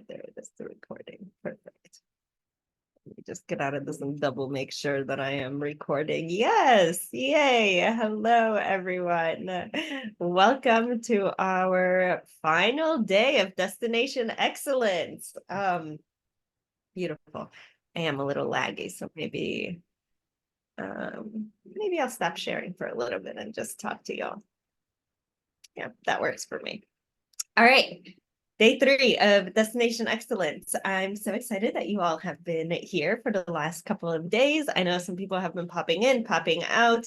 There it is, the recording. Perfect. Let me just get out of this and double make sure that I am recording. Yes, yay. Hello, everyone. Welcome to our final day of Destination Excellence. Beautiful. I am a little laggy, so maybe I'll stop sharing for a little bit and just talk to y'all. Yeah, that works for me. All right. Day 3 of Destination Excellence. I'm so excited that you all have been here for the last couple of days. I know some people have been popping in, popping out.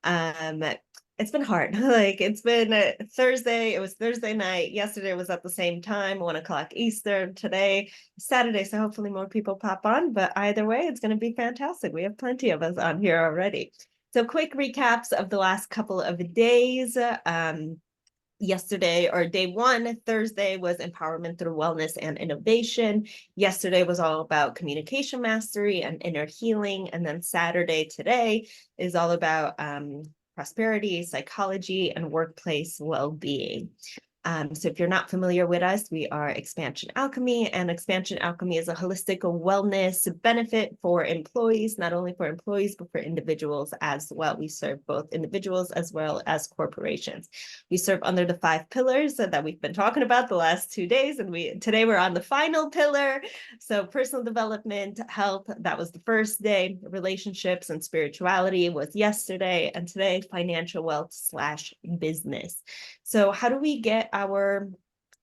It's been hard. Like it's been Thursday. It was Thursday night. Yesterday was at the same time, 1 o'clock Eastern. Today, Saturday. So hopefully more people pop on. But either way, it's going to be fantastic. We have plenty of us on here already. So quick recaps of the last couple of days. Yesterday, or day 1, Thursday, was empowerment through wellness and innovation. Yesterday was all about communication mastery and inner healing. And then Saturday, today, is all about prosperity, psychology, and workplace well-being. So if you're not familiar with us, we are Xpansion Alchemy, and Xpansion Alchemy is a holistic wellness benefit for employees, not only for employees, but for individuals as well. We serve both individuals as well as corporations. We serve under the 5 pillars that we've been talking about the last 2 days, and today we're on the final pillar. So personal development, health, that was the first day. Relationships and spirituality was yesterday, and today financial wealth / business. So how do we get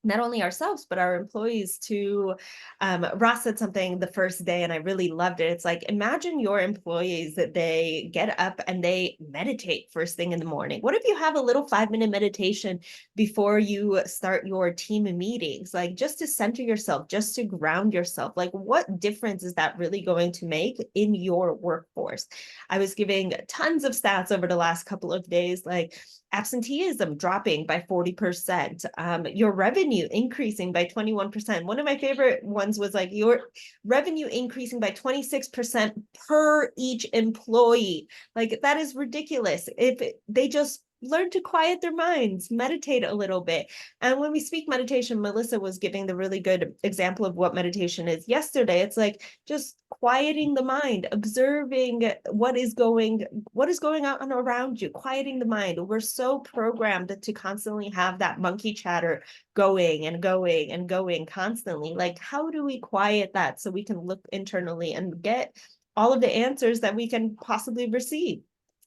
not only ourselves, but our employees to, Ross said something the first day, and I really loved it. It's like, imagine your employees that they get up and they meditate first thing in the morning. What if you have a little 5-minute meditation before you start your team meetings? Like just to center yourself, just to ground yourself. Like what difference is that really going to make in your workforce? I was giving tons of stats over the last couple of days, like absenteeism dropping by 40%, your revenue increasing by 21%. One of my favorite ones was like your revenue increasing by 26% per each employee. Like that is ridiculous. If they just learn to quiet their minds, meditate a little bit. And when we speak meditation, Melissa was giving the really good example of what meditation is yesterday. It's like just quieting the mind, observing what is going on around you, quieting the mind. We're so programmed to constantly have that monkey chatter going and going and going constantly. Like, how do we quiet that so we can look internally and get all of the answers that we can possibly receive?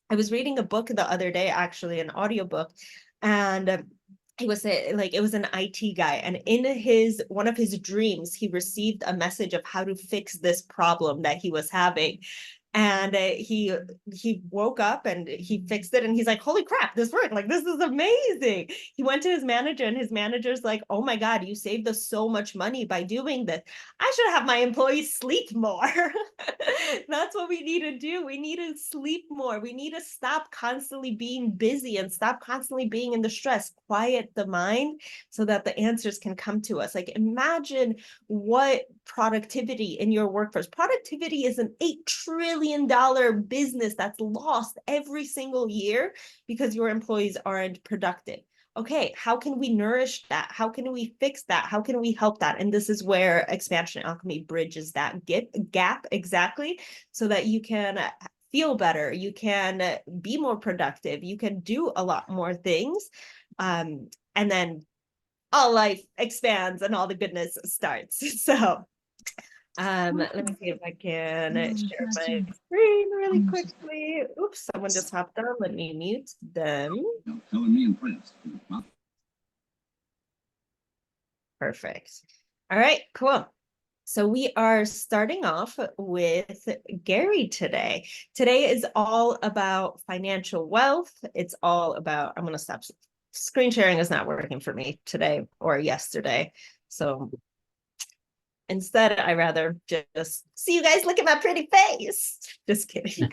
I was reading a book the other day, actually, an audiobook, and it was an IT guy, and in one of his dreams, he received a message of how to fix this problem that he was having. And he woke up and he fixed it, and he's like, holy crap, this worked. Like, this is amazing. He went to his manager, and his manager's like, oh my God, you saved us so much money by doing this. I should have my employees sleep more. That's what we need to do. We need to sleep more. We need to stop constantly being busy and stop constantly being in the stress. Quiet the mind so that the answers can come to us. Like, imagine what productivity in your workforce. Productivity is an $8 trillion business that's lost every single year because your employees aren't productive. Okay, how can we nourish that? How can we fix that? How can we help that? And this is where Xpansion Alchemy bridges that gap exactly, so that you can feel better, you can be more productive, you can do a lot more things. And then all life expands and all the goodness starts. So let me see if I can share my screen really quickly. Oops, someone just hopped on. Let me mute them. Perfect. All right, cool. So we are starting off with Garry today. Today is all about financial wealth. It's all about, I'm going to stop. Screen sharing is not working for me today or yesterday. So instead, I rather just see you guys look at my pretty face. Just kidding.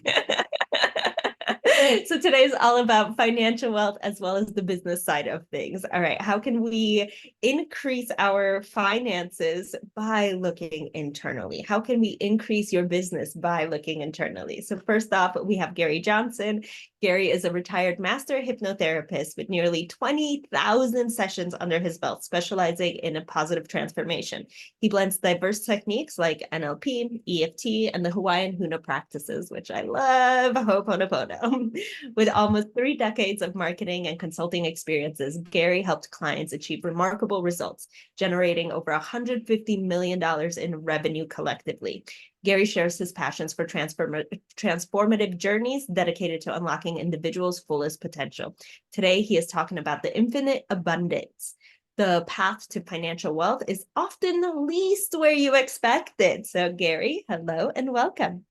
So today's all about financial wealth as well as the business side of things. All right, how can we increase our finances by looking internally? How can we increase your business by looking internally? So first off, we have Garry Johnson. Garry is a retired master hypnotherapist with nearly 20,000 sessions under his belt, specializing in a positive transformation. He blends diverse techniques like NLP, EFT, and the Hawaiian Huna practices, which I love, Ho'oponopono. With almost 3 decades of marketing and consulting experiences, Garry helped clients achieve remarkable results, generating over $150 million in revenue collectively. Garry shares his passions for transformative journeys dedicated to unlocking individuals' fullest potential. Today, he is talking about the infinite abundance. The path to financial wealth is often the least where you expect it. So, Garry, hello and welcome.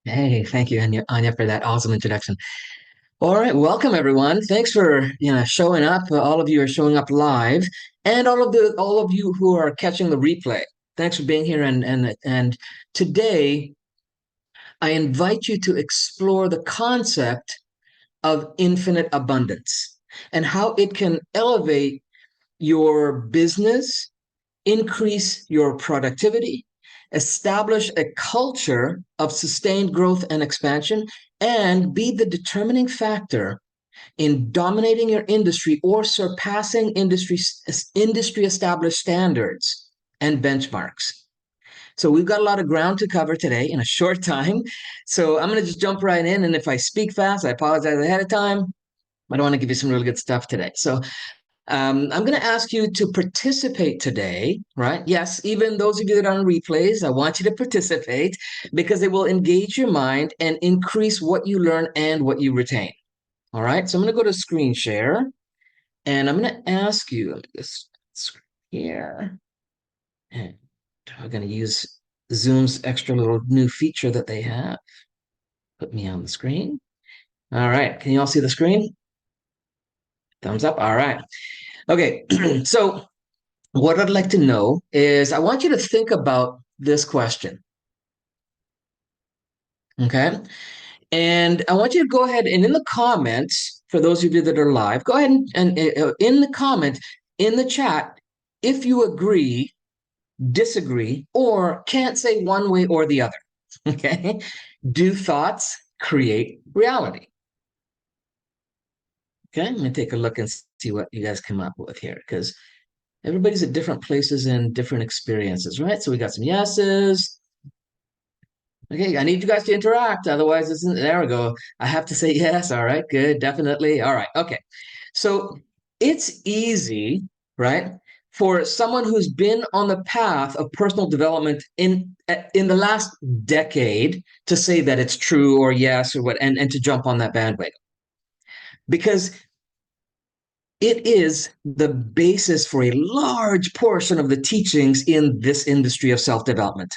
Hey, thank you, Ania, for that awesome introduction. All right, welcome everyone. Thanks for showing up. All of you are showing up live, and all of you who are catching the replay. Thanks for being here. And today, I invite you to explore the concept of infinite abundance and how it can elevate your business, increase your productivity, establish a culture of sustained growth and expansion, and be the determining factor in dominating your industry or surpassing industry established standards and benchmarks. So we've got a lot of ground to cover today in a short time. So I'm going to just jump right in. And if I speak fast, I apologize ahead of time. I don't want to give you some really good stuff today. So I'm going to ask you to participate today, right? Yes, even those of you that are on replays, I want you to participate because it will engage your mind and increase what you learn and what you retain. All right, so I'm going to go to screen share and I'm going to ask you, let me just here, and I'm going to use Zoom's extra little new feature that they have. Put me on the screen. All right, can you all see the screen? Thumbs up. All right. Okay, so what I'd like to know is I want you to think about this question. Okay. And I want you to go ahead and in the comments, for those of you that are live, go ahead and in the comment, in the chat, if you agree, disagree, or can't say one way or the other. Okay. Do thoughts create reality? Okay. I'm going to take a look and see what you guys come up with here because everybody's at different places and different experiences, right? So we got some yeses. Okay, I need you guys to interact. Otherwise, there we go. I have to say yes. All right, good, definitely. All right, okay. So it's easy, right, for someone who's been on the path of personal development in the last decade to say that it's true or yes or what, and to jump on that bandwagon because it is the basis for a large portion of the teachings in this industry of self-development.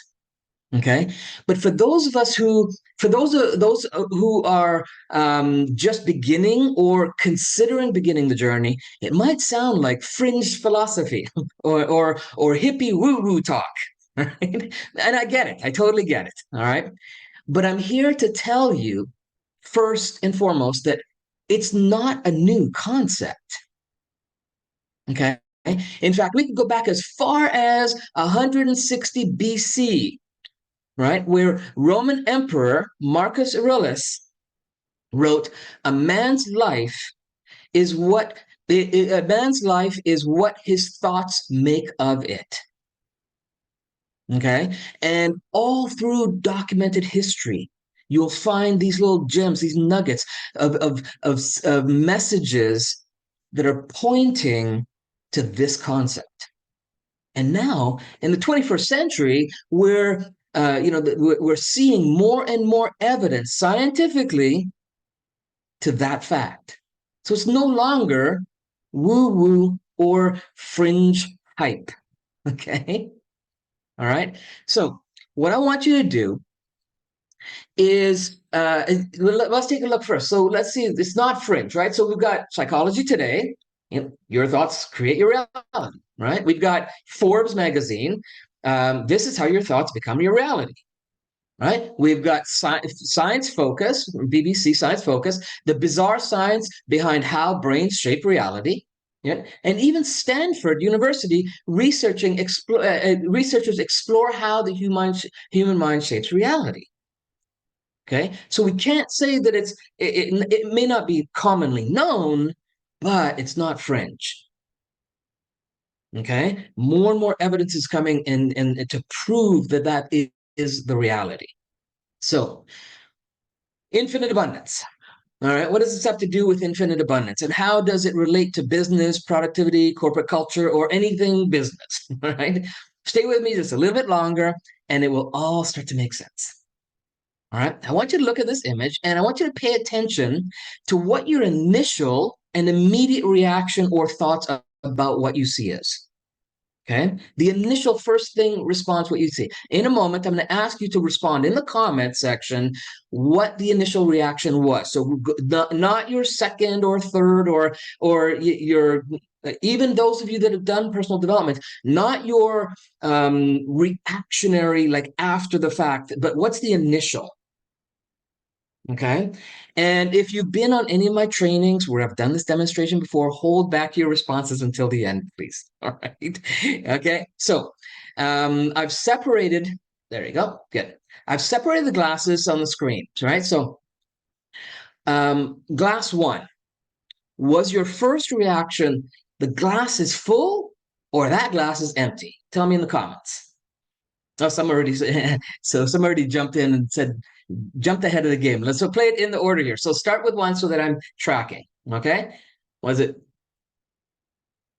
Okay, but for those of us for those who are just beginning or considering beginning the journey, it might sound like fringe philosophy or hippie woo-woo talk, right? And I get it, I totally get it. All right, but I'm here to tell you first and foremost that it's not a new concept. Okay. In fact, we can go back as far as 160 BC, right? Where Roman Emperor Marcus Aurelius wrote, "A man's life is what a man's life is what his thoughts make of it." Okay, and all through documented history, you'll find these little gems, these nuggets of messages that are pointing to this concept. And now, in the 21st century, we're seeing more and more evidence scientifically to that fact. So it's no longer woo-woo or fringe hype. Okay. All right. So what I want you to do is let's take a look first. So let's see, it's not fringe, right? So we've got Psychology Today. Your thoughts create your reality, right? We've got Forbes magazine. This is how your thoughts become your reality, right? We've got Science Focus, BBC Science Focus, the bizarre science behind how brains shape reality. Yeah. And even Stanford University researchers explore how the human mind shapes reality. Okay, so we can't say that it may not be commonly known, but it's not fringe. Okay, more and more evidence is coming in to prove that is the reality. So, infinite abundance. All right, what does this have to do with infinite abundance, and how does it relate to business, productivity, corporate culture, or anything business? All right, stay with me just a little bit longer, and it will all start to make sense. All right, I want you to look at this image, and I want you to pay attention to what your initial and immediate reaction or thoughts about what you see is. Okay. The initial first thing response, what you see. In a moment, I'm going to ask you to respond in the comment section what the initial reaction was. So not your second or third or your even those of you that have done personal development, not your reactionary like after the fact, but what's the initial? Okay. And if you've been on any of my trainings where I've done this demonstration before, hold back your responses until the end, please. All right. Okay. So I've separated, there you go. Good. I've separated the glasses on the screen. Right. So glass one, was your first reaction the glass is full or that glass is empty? Tell me in the comments. Oh, some already so some already jumped in and said jumped ahead of the game. Let's play it in the order here. So start with one so that I'm tracking. Okay. Was it,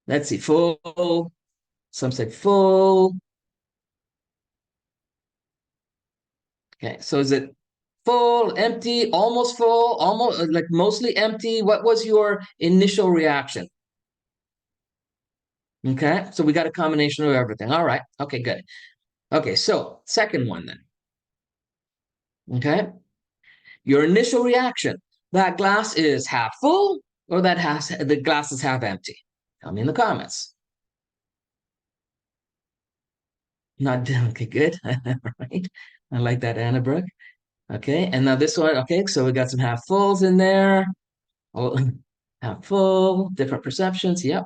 let's see, full? Some said full. Okay. So is it full, empty, almost full, almost like mostly empty? What was your initial reaction? Okay. So we got a combination of everything. All right. Okay, good. Okay. So second one then. Okay. Your initial reaction. That glass is half full or the glass is half empty? Tell me in the comments. Not okay, good. Right. I like that, Anna Brooke. Okay, and now this one. Okay, so we got some half fulls in there. Oh, half full, different perceptions. Yep.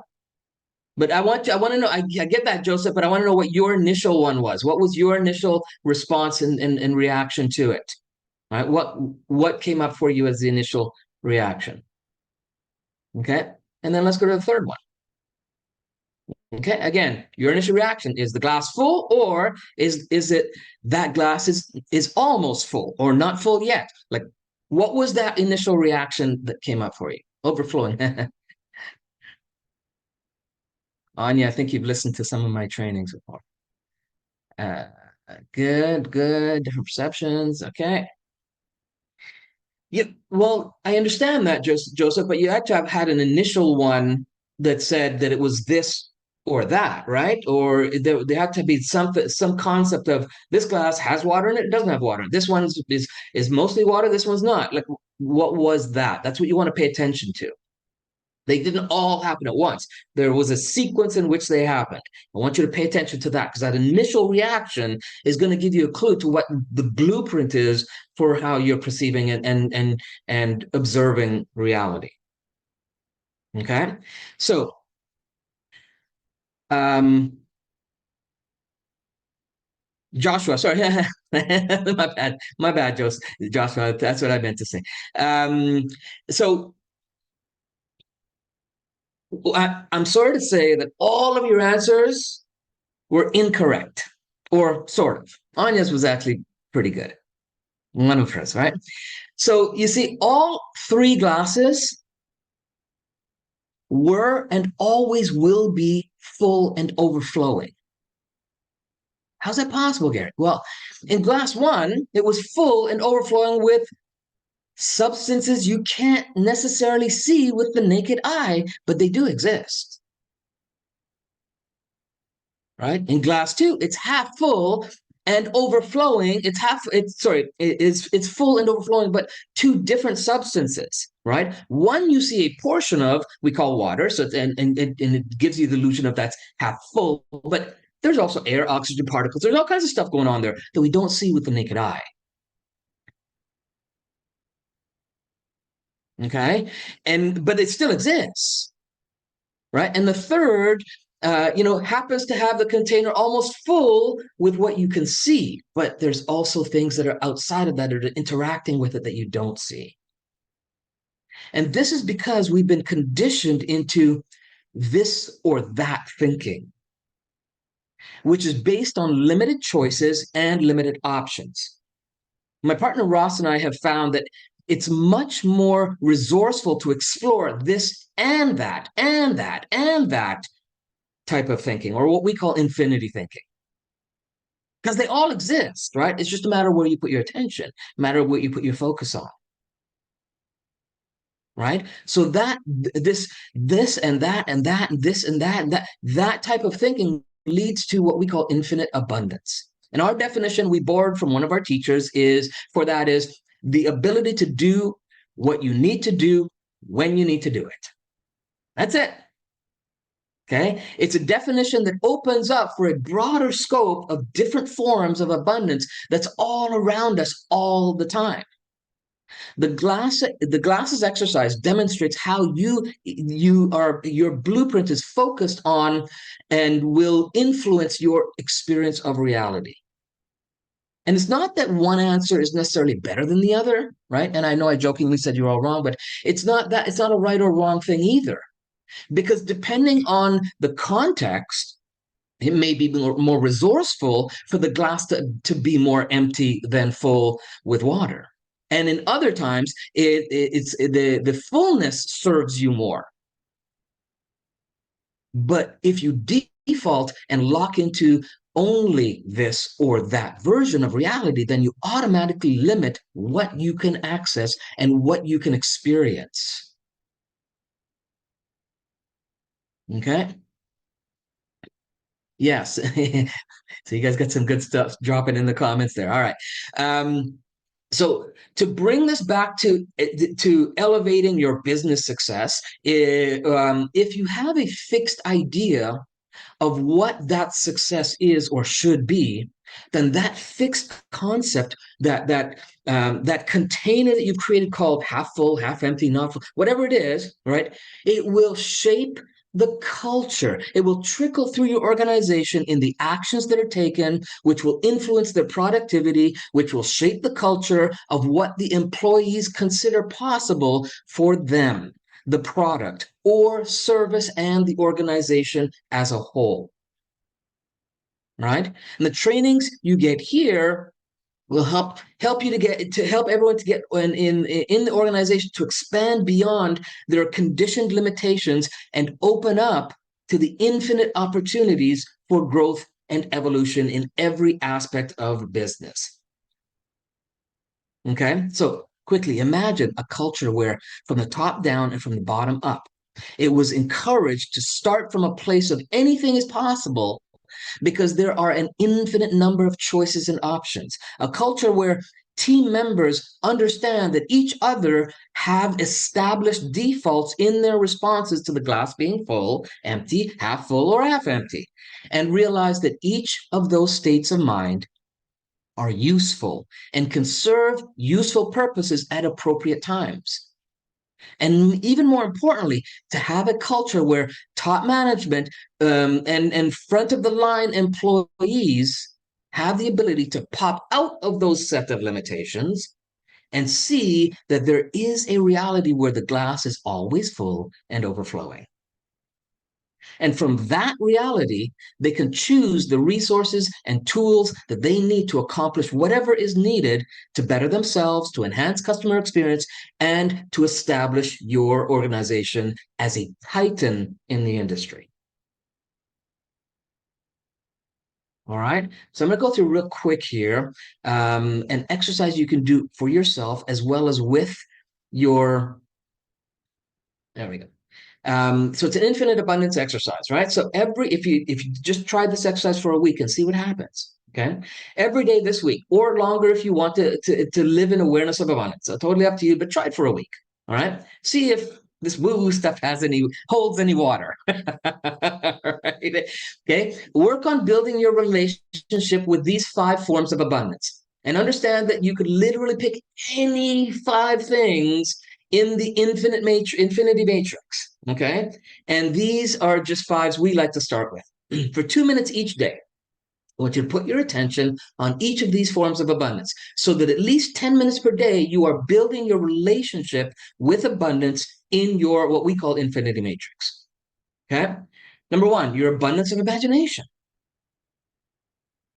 But I want to know, I get that, Joseph, but I want to know what your initial one was. What was your initial response and reaction to it? Right? What came up for you as the initial reaction? Okay. And then let's go to the third one. Okay, again, your initial reaction is the glass full, or is it that glass is almost full or not full yet? Like, what was that initial reaction that came up for you? Overflowing. Anya, I think you've listened to some of my trainings before. Uh, good. Different perceptions. Okay. Yeah, well, I understand that, Joseph, but you had to have had an initial one that said that it was this or that, right? Or there had to be some concept of this glass has water in it, it doesn't have water. This one is mostly water, this one's not. Like, what was that? That's what you want to pay attention to. They didn't all happen at once. There was a sequence in which they happened. I want you to pay attention to that because that initial reaction is going to give you a clue to what the blueprint is for how you're perceiving it and observing reality. Okay, so Joshua, sorry, my bad, Joshua. That's what I meant to say. So I'm sorry to say that all of your answers were incorrect, or sort of. Anya's was actually pretty good. One of hers, right? So you see, all three glasses were and always will be full and overflowing. How's that possible, Garry? Well, in glass one, it was full and overflowing with substances you can't necessarily see with the naked eye, but they do exist. Right? In glass two, it's half full and overflowing. It's full and overflowing, but two different substances, right? One you see a portion of, we call water, so and it gives you the illusion of that's half full, but there's also air, oxygen particles. There's all kinds of stuff going on there that we don't see with the naked eye. Okay, but it still exists, right? And the third happens to have the container almost full with what you can see, but there's also things that are outside of that are interacting with it that you don't see. And this is because we've been conditioned into this or that thinking, which is based on limited choices and limited options. My partner Ross and I have found that it's much more resourceful to explore this and that and that and that type of thinking, or what we call infinity thinking. Because they all exist, right? It's just a matter of where you put your attention, a matter of what you put your focus on. Right? So that this and that and that and this and that type of thinking leads to what we call infinite abundance. And our definition we borrowed from one of our teachers is the ability to do what you need to do when you need to do it. That's it. Okay. It's a definition that opens up for a broader scope of different forms of abundance that's all around us all the time. The glasses exercise demonstrates how your blueprint is focused on and will influence your experience of reality. And it's not that one answer is necessarily better than the other, right? And I know I jokingly said you're all wrong, but it's not a right or wrong thing either. Because depending on the context, it may be more resourceful for the glass to be more empty than full with water. And in other times, the fullness serves you more. But if you default and lock into only this or that version of reality, then you automatically limit what you can access and what you can experience. Okay? Yes. So you guys got some good stuff dropping in the comments there. All right. So to bring this back to elevating your business success, if you have a fixed idea of what that success is or should be, then that fixed concept, that container that you've created called half full, half empty, not full, whatever it is, right? It will shape the culture. It will trickle through your organization in the actions that are taken, which will influence their productivity, which will shape the culture of what the employees consider possible for them, the product or service, and the organization as a whole. Right? And the trainings you get here will help you to help everyone to get in the organization to expand beyond their conditioned limitations and open up to the infinite opportunities for growth and evolution in every aspect of business. Okay, so quickly imagine a culture where from the top down and from the bottom up, it was encouraged to start from a place of anything is possible because there are an infinite number of choices and options. A culture where team members understand that each other have established defaults in their responses to the glass being full, empty, half full, or half empty, and realize that each of those states of mind are useful and can serve useful purposes at appropriate times. And even more importantly, to have a culture where top management and front of the line employees have the ability to pop out of those set of limitations and see that there is a reality where the glass is always full and overflowing. And from that reality, they can choose the resources and tools that they need to accomplish whatever is needed to better themselves, to enhance customer experience, and to establish your organization as a titan in the industry. All right. So I'm going to go through real quick here an exercise you can do for yourself as well as with your. There we go. So it's an infinite abundance exercise, right? So if you just try this exercise for a week and see what happens, okay? Every day this week, or longer if you want to live in awareness of abundance. So totally up to you, but try it for a week, all right? See if this woo-woo stuff holds any water. Right? Okay. Work on building your relationship with these 5 forms of abundance. And understand that you could literally pick any 5 things in the infinity matrix. Okay. And these are just fives we like to start with. For 2 minutes each day, I want you to put your attention on each of these forms of abundance so that at least 10 minutes per day, you are building your relationship with abundance in your what we call infinity matrix. Okay. Number one, your abundance of imagination.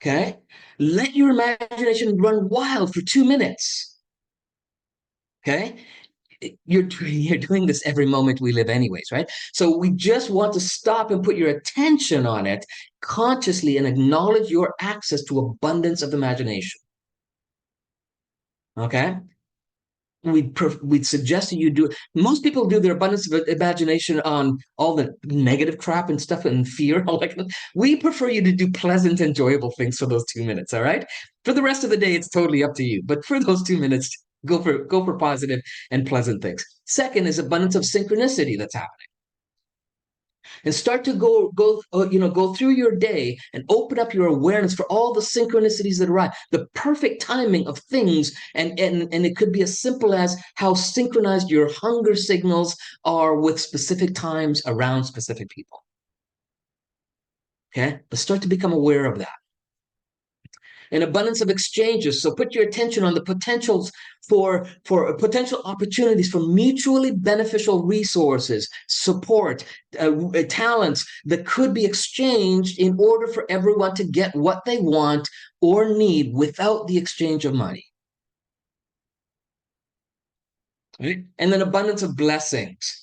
Okay. Let your imagination run wild for 2 minutes. Okay. You're doing this every moment we live anyways, right? So we just want to stop and put your attention on it consciously and acknowledge your access to abundance of imagination. Okay. We'd suggest that you do. Most people do their abundance of imagination on all the negative crap and stuff and fear. Like we prefer you to do pleasant, enjoyable things for those 2 minutes. All right. For the rest of the day, it's totally up to you. But for those 2 minutes, go for positive and pleasant things. Second is abundance of synchronicity that's happening, and start to go through your day and open up your awareness for all the synchronicities that arrive, the perfect timing of things. And it could be as simple as how synchronized your hunger signals are with specific times around specific people. Okay, but start to become aware of that. An abundance of exchanges. So put your attention on the potentials for potential opportunities for mutually beneficial resources, support, talents that could be exchanged in order for everyone to get what they want or need without the exchange of money. Right? And then abundance of blessings.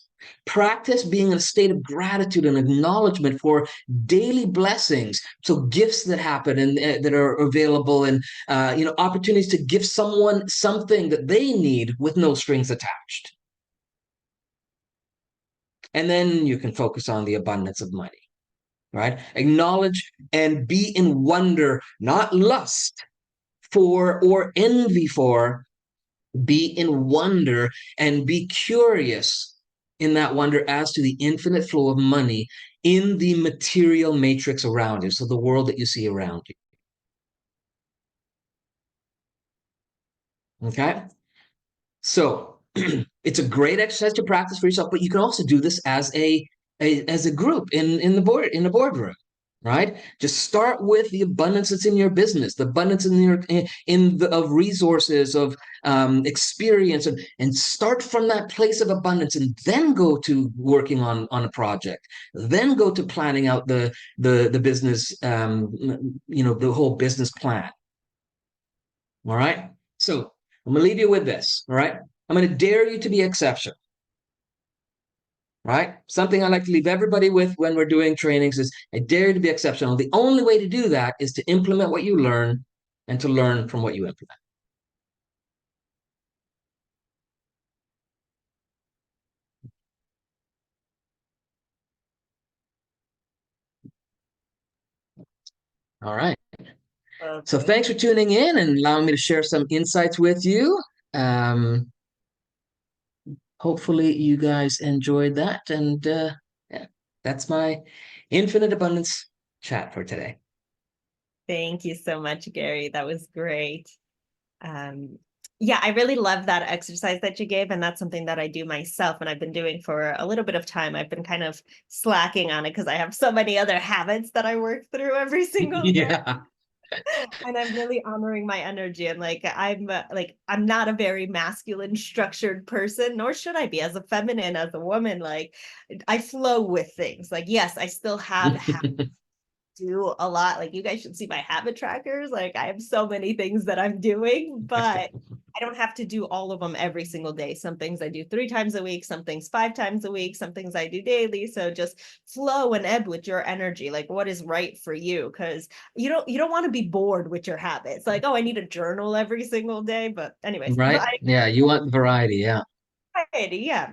Practice being in a state of gratitude and acknowledgement for daily blessings, so gifts that happen and that are available, and opportunities to give someone something that they need with no strings attached. And then you can focus on the abundance of money, right? Acknowledge and be in wonder, not lust for or envy for. Be in wonder and be curious in that wonder as to the infinite flow of money in the material matrix around you. So the world that you see around you. Okay. So it's a great exercise to practice for yourself, but you can also do this as a group in the boardroom. Right? Just start with the abundance that's in your business, the abundance of resources, of experience, and start from that place of abundance, and then go to working on a project, then go to planning out the business, the whole business plan. All right. So I'm gonna leave you with this. All right. I'm gonna dare you to be exceptional. Right? Something I like to leave everybody with when we're doing trainings is I dare you to be exceptional. The only way to do that is to implement what you learn and to learn from what you implement. All right. So thanks for tuning in and allowing me to share some insights with you. Hopefully you guys enjoyed that. And yeah, that's my infinite abundance chat for today. Thank you so much, Garry. That was great. Yeah, I really love that exercise that you gave, and that's something that I do myself, and I've been doing for a little bit of time. I've been kind of slacking on it because I have so many other habits that I work through every single day. Yeah. And I'm really honoring my energy, and I'm not a very masculine structured person, nor should I be. As a feminine, as a woman, like I flow with things. Like, yes, I still have do a lot. Like, you guys should see my habit trackers. Like, I have so many things that I'm doing, but I don't have to do all of them every single day. Some things I do 3 times a week, some things 5 times a week, some things I do daily. So just flow and ebb with your energy, like what is right for you, because you don't want to be bored with your habits. Like, oh, I need a journal every single day. But anyways, Right? Yeah, you want variety, yeah. variety, yeah.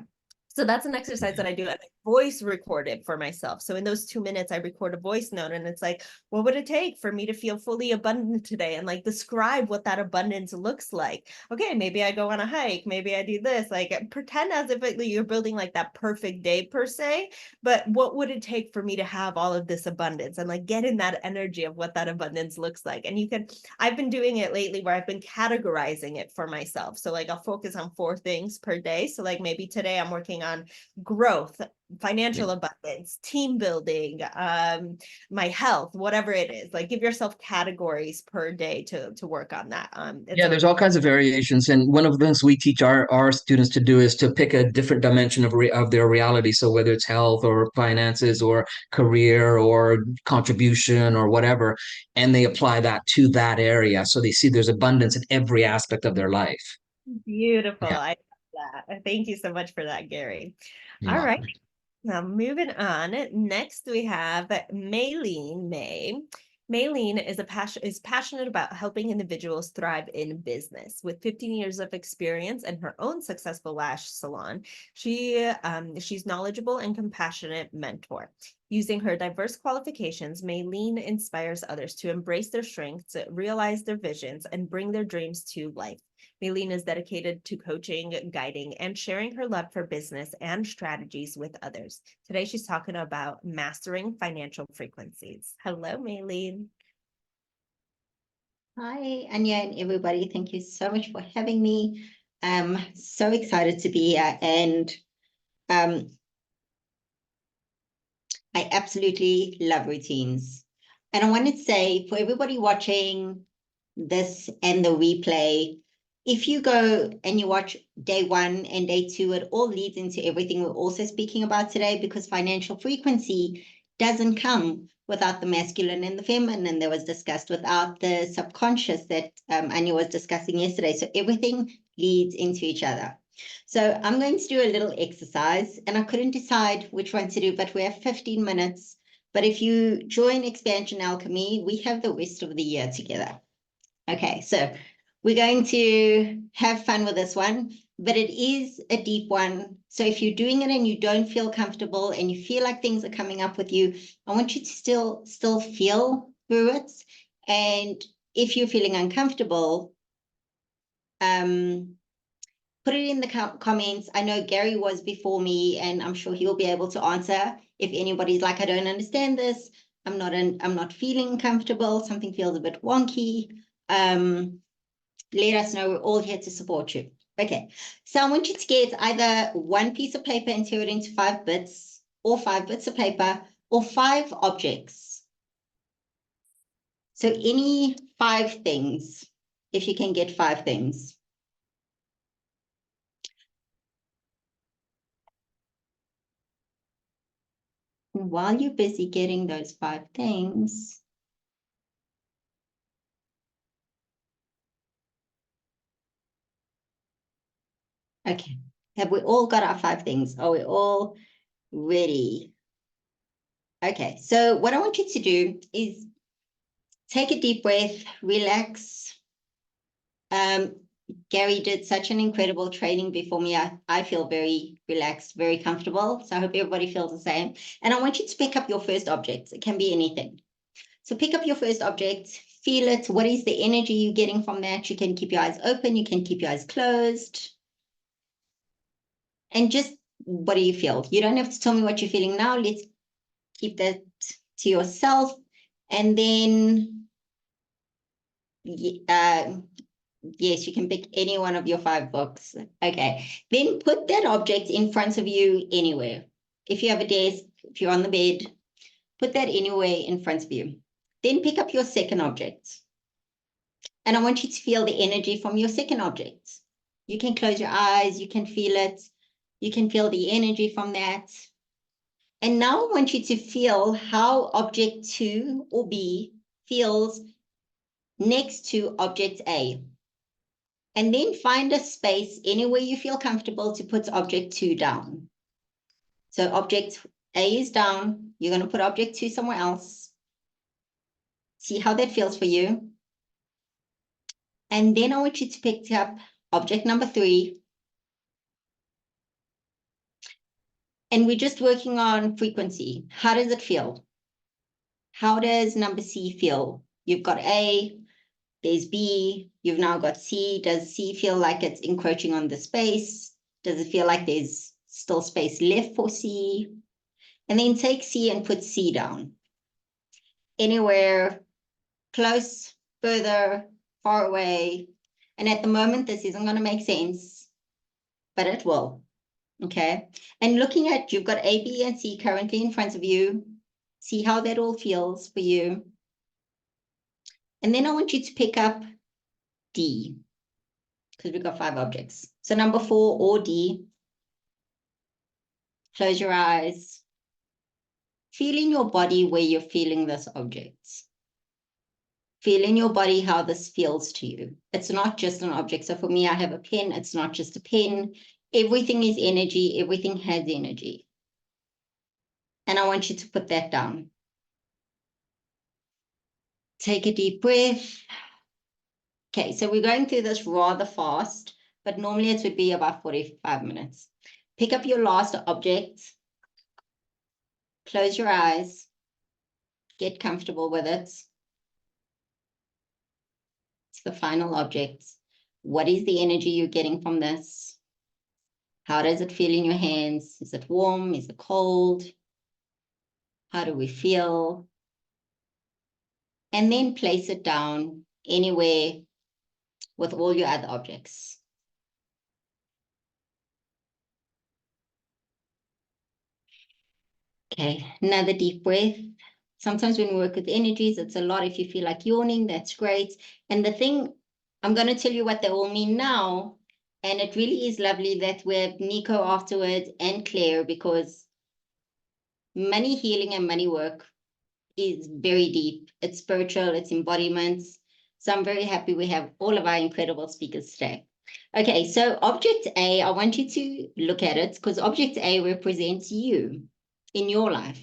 So that's an exercise that I do. voice recorded for myself. So in those 2 minutes, I record a voice note, and it's like, what would it take for me to feel fully abundant today? And like describe what that abundance looks like. Okay, maybe I go on a hike, maybe I do this, like pretend as if you're building like that perfect day per se, but what would it take for me to have all of this abundance, and like get in that energy of what that abundance looks like. And I've been doing it lately where I've been categorizing it for myself. So like I'll focus on 4 things per day. So like maybe today I'm working on growth, financial abundance, team building, my health, whatever it is. Like give yourself categories per day to work on that. Yeah, there's all kinds of variations, and one of the things we teach our students to do is to pick a different dimension of their reality. So whether it's health or finances or career or contribution or whatever, and they apply that to that area, so they see there's abundance in every aspect of their life. Beautiful. Yeah, I love that. Thank you so much for that, Garry. you're All right. welcome. Now, moving on. Next, we have Maylene May. Maylene is passionate about helping individuals thrive in business. With 15 years of experience and her own successful lash salon, she's knowledgeable and compassionate mentor. Using her diverse qualifications, Maylene inspires others to embrace their strengths, realize their visions, and bring their dreams to life. Maylene is dedicated to coaching, guiding, and sharing her love for business and strategies with others. Today, she's talking about mastering financial frequencies. Hello, Maylene. Hi, Ania and everybody. Thank you so much for having me. I'm so excited to be here, and I absolutely love routines. And I want to say for everybody watching this and the replay, if you go and you watch day 1 and day 2, it all leads into everything we're also speaking about today, because financial frequency doesn't come without the masculine and the feminine that was discussed, without the subconscious that Ania was discussing yesterday. So everything leads into each other. So I'm going to do a little exercise, and I couldn't decide which one to do, but we have 15 minutes. But if you join Xpansion Alchemy, we have the rest of the year together. Okay, so we're going to have fun with this one, but it is a deep one. So if you're doing it and you don't feel comfortable and you feel like things are coming up with you, I want you to still feel through it. And if you're feeling uncomfortable, put it in the comments. I know Garry was before me, and I'm sure he'll be able to answer. If anybody's like, I don't understand this, I'm not feeling comfortable, something feels a bit wonky, let us know. We're all here to support you. Okay, so I want you to get either one piece of paper and tear it into 5 bits, or 5 bits of paper, or 5 objects. So any 5 things, if you can get 5 things. And while you're busy getting those 5 things, okay, have we all got our 5 things? Are we all ready? Okay, so what I want you to do is take a deep breath, relax. Garry did such an incredible training before me. I feel very relaxed, very comfortable. So I hope everybody feels the same. And I want you to pick up your first object. It can be anything. So pick up your first object, feel it. What is the energy you're getting from that? You can keep your eyes open. You can keep your eyes closed. And just, what do you feel? You don't have to tell me what you're feeling now. Let's keep that to yourself. And then, yes, you can pick any one of your 5 books. Okay, then put that object in front of you anywhere. If you have a desk, if you're on the bed, put that anywhere in front of you. Then pick up your second object. And I want you to feel the energy from your second object. You can close your eyes, you can feel it. You can feel the energy from that. And now I want you to feel how object 2 or B feels next to object A. And then find a space anywhere you feel comfortable to put object 2 down. So object A is down. You're going to put object 2 somewhere else. See how that feels for you. And then I want you to pick up object number 3. And we're just working on frequency. How does it feel? How does number C feel? You've got A, there's B, you've now got C. Does C feel like it's encroaching on the space? Does it feel like there's still space left for C? And then take C and put C down. Anywhere close, further, far away. And at the moment, this isn't going to make sense, but it will. Okay. And looking at, you've got A, B, and C currently in front of you. See how that all feels for you. And then I want you to pick up D, because we've got 5 objects. So number 4 or D. Close your eyes. Feel in your body where you're feeling this object. Feel in your body how this feels to you. It's not just an object. So for me, I have a pen. It's not just a pen. Everything is energy. Everything has energy. And I want you to put that down. Take a deep breath. Okay, so we're going through this rather fast, but normally it would be about 45 minutes. Pick up your last object. Close your eyes. Get comfortable with it. It's the final object. What is the energy you're getting from this? How does it feel in your hands? Is it warm? Is it cold? How do we feel? And then place it down anywhere with all your other objects. Okay, another deep breath. Sometimes when we work with energies, it's a lot. If you feel like yawning, that's great. And the thing, I'm going to tell you what they all mean now. And it really is lovely that we have Nico afterwards and Clare, because money healing and money work is very deep. It's spiritual, it's embodiments. So I'm very happy we have all of our incredible speakers today. Okay, so object A, I want you to look at it, because object A represents you in your life.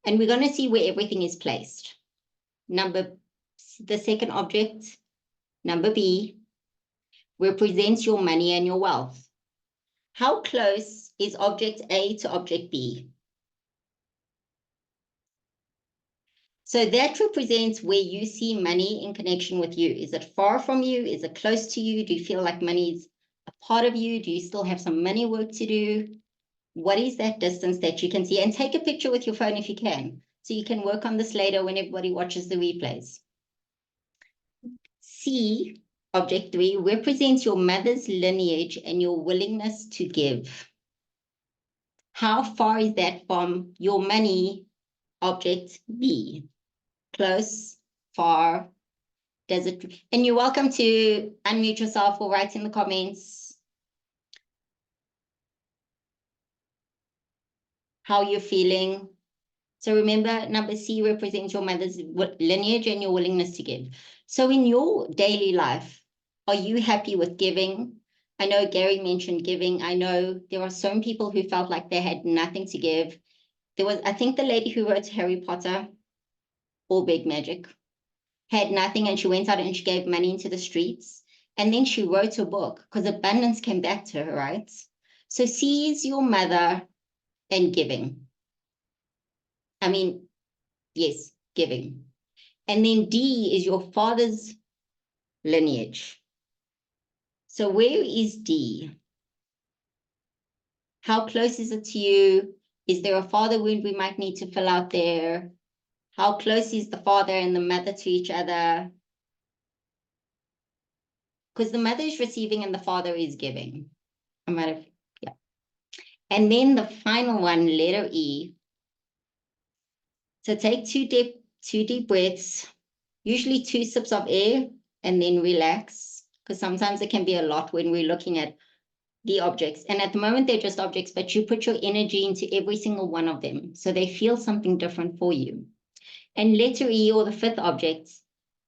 And we're going to see where everything is placed. The second object, number B, represents your money and your wealth. How close is object A to object B? So that represents where you see money in connection with you. Is it far from you? Is it close to you? Do you feel like money is a part of you? Do you still have some money work to do? What is that distance that you can see? And take a picture with your phone if you can, so you can work on this later when everybody watches the replays. C, object 3, represents your mother's lineage and your willingness to give. How far is that from your money, object B? Close, far, does it? And you're welcome to unmute yourself or write in the comments how you're feeling. So remember, number C represents your mother's lineage and your willingness to give. So in your daily life, are you happy with giving? I know Garry mentioned giving. I know there are some people who felt like they had nothing to give. There was, I think the lady who wrote Harry Potter, All Big Magic, had nothing, and she went out and she gave money into the streets. And then she wrote a book because abundance came back to her, right? So C is your mother and giving. I mean, yes, giving. And then D is your father's lineage. So where is D? How close is it to you? Is there a father wound we might need to fill out there? How close is the father and the mother to each other? Because the mother is receiving and the father is giving. I might have, yeah. And then the final one, letter E. So take two deep breaths, usually 2 sips of air, and then relax, because sometimes it can be a lot when we're looking at the objects. And at the moment, they're just objects, but you put your energy into every single one of them, so they feel something different for you. And letter E, or the 5th object,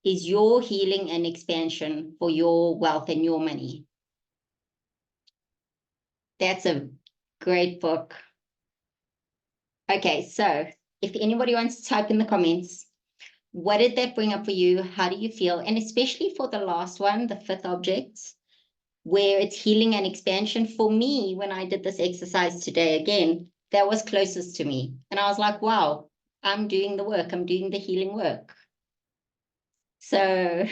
is your healing and expansion for your wealth and your money. That's a great book. Okay, so if anybody wants to type in the comments, what did that bring up for you? How do you feel? And especially for the last one, the 5th object, where it's healing and expansion. For me, when I did this exercise today again, that was closest to me. And I was like, wow, I'm doing the work. I'm doing the healing work. So,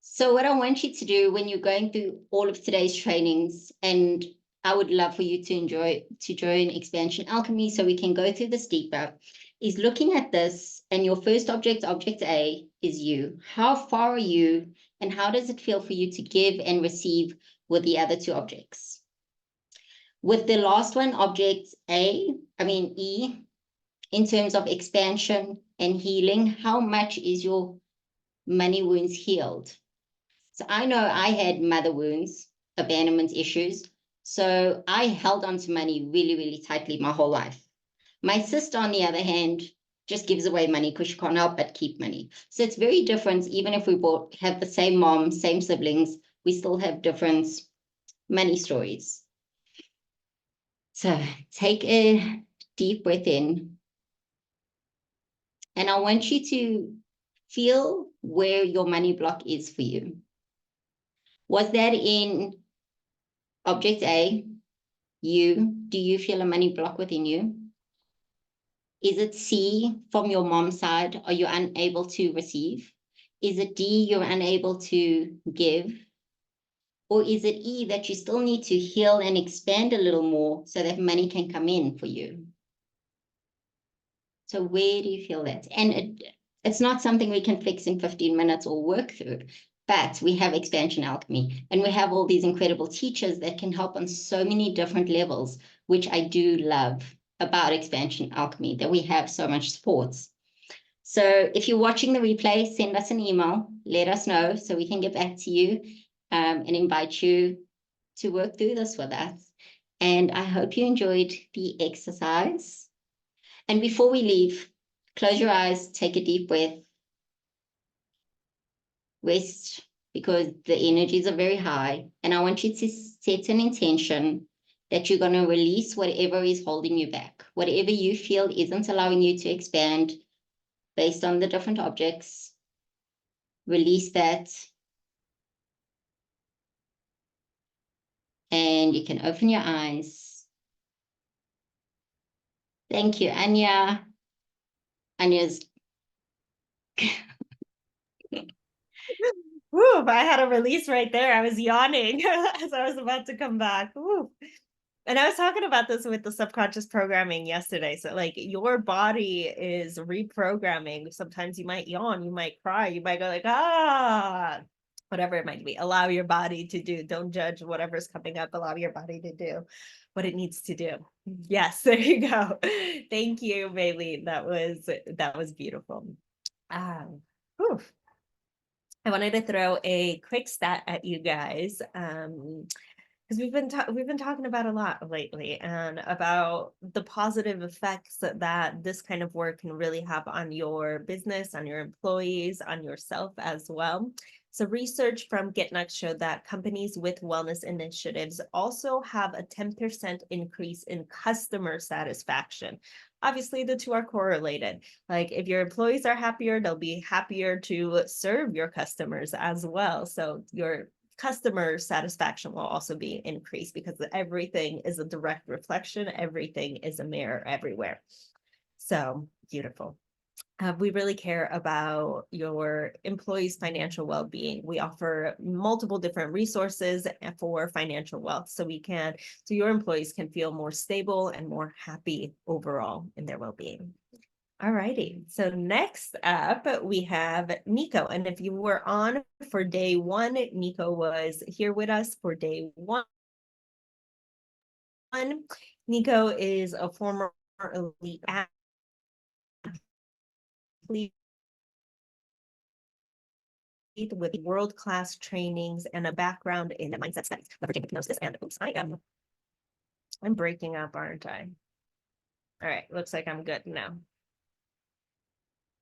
so what I want you to do when you're going through all of today's trainings, and I would love for you to join Xpansion Alchemy so we can go through this deeper, is looking at this, and your first object, object A, is you. How far are you, and how does it feel for you to give and receive with the other two objects? With the last one, object E, in terms of expansion and healing, how much is your money wounds healed? So I know I had mother wounds, abandonment issues. So I held on to money really, really tightly my whole life. My sister, on the other hand, just gives away money because she can't help but keep money. So it's very different. Even if we both have the same mom, same siblings, we still have different money stories. So take a deep breath in. And I want you to feel where your money block is for you. Was that in object A, you? Do you feel a money block within you? Is it C, from your mom's side? Are you unable to receive? Is it D, you're unable to give? Or is it E, that you still need to heal and expand a little more so that money can come in for you? So where do you feel that? And it's not something we can fix in 15 minutes or work through, but we have Xpansion Alchemy, and we have all these incredible teachers that can help on so many different levels, which I do love about Xpansion Alchemy, that we have so much support. So if you're watching the replay, send us an email, let us know so we can get back to you and invite you to work through this with us. And I hope you enjoyed the exercise. And before we leave, close your eyes, take a deep breath, rest, because the energies are very high. And I want you to set an intention that you're going to release whatever is holding you back, whatever you feel isn't allowing you to expand based on the different objects. Release that. And you can open your eyes. Thank you, Ania. Ania's. Woo, I had a release right there. I was yawning as I was about to come back. Woo. And I was talking about this with the subconscious programming yesterday. So like your body is reprogramming. Sometimes you might yawn, you might cry, you might go like, whatever it might be. Allow your body to do. Don't judge whatever's coming up. Allow your body to do what it needs to do. Yes, there you go. Thank you, Maylene. That was beautiful. Whew. I wanted to throw a quick stat at you guys. Because we've been talking about a lot lately, and about the positive effects that this kind of work can really have on your business, on your employees, on yourself as well. So research from GetNuxt showed that companies with wellness initiatives also have a 10% increase in customer satisfaction. Obviously, the two are correlated. Like if your employees are happier, they'll be happier to serve your customers as well. So your customer satisfaction will also be increased, because everything is a direct reflection. Everything is a mirror everywhere. So beautiful. We really care about your employees' financial well-being. We offer multiple different resources for financial wealth, so your employees can feel more stable and more happy overall in their well-being. All righty. So next up, we have Nico. And if you were on for day one, Nico was here with us for day one. Nico is a former elite athlete with world-class trainings and a background in mindset studies, leveraging hypnosis. And oops, I'm breaking up, aren't I? All right, looks like I'm good now.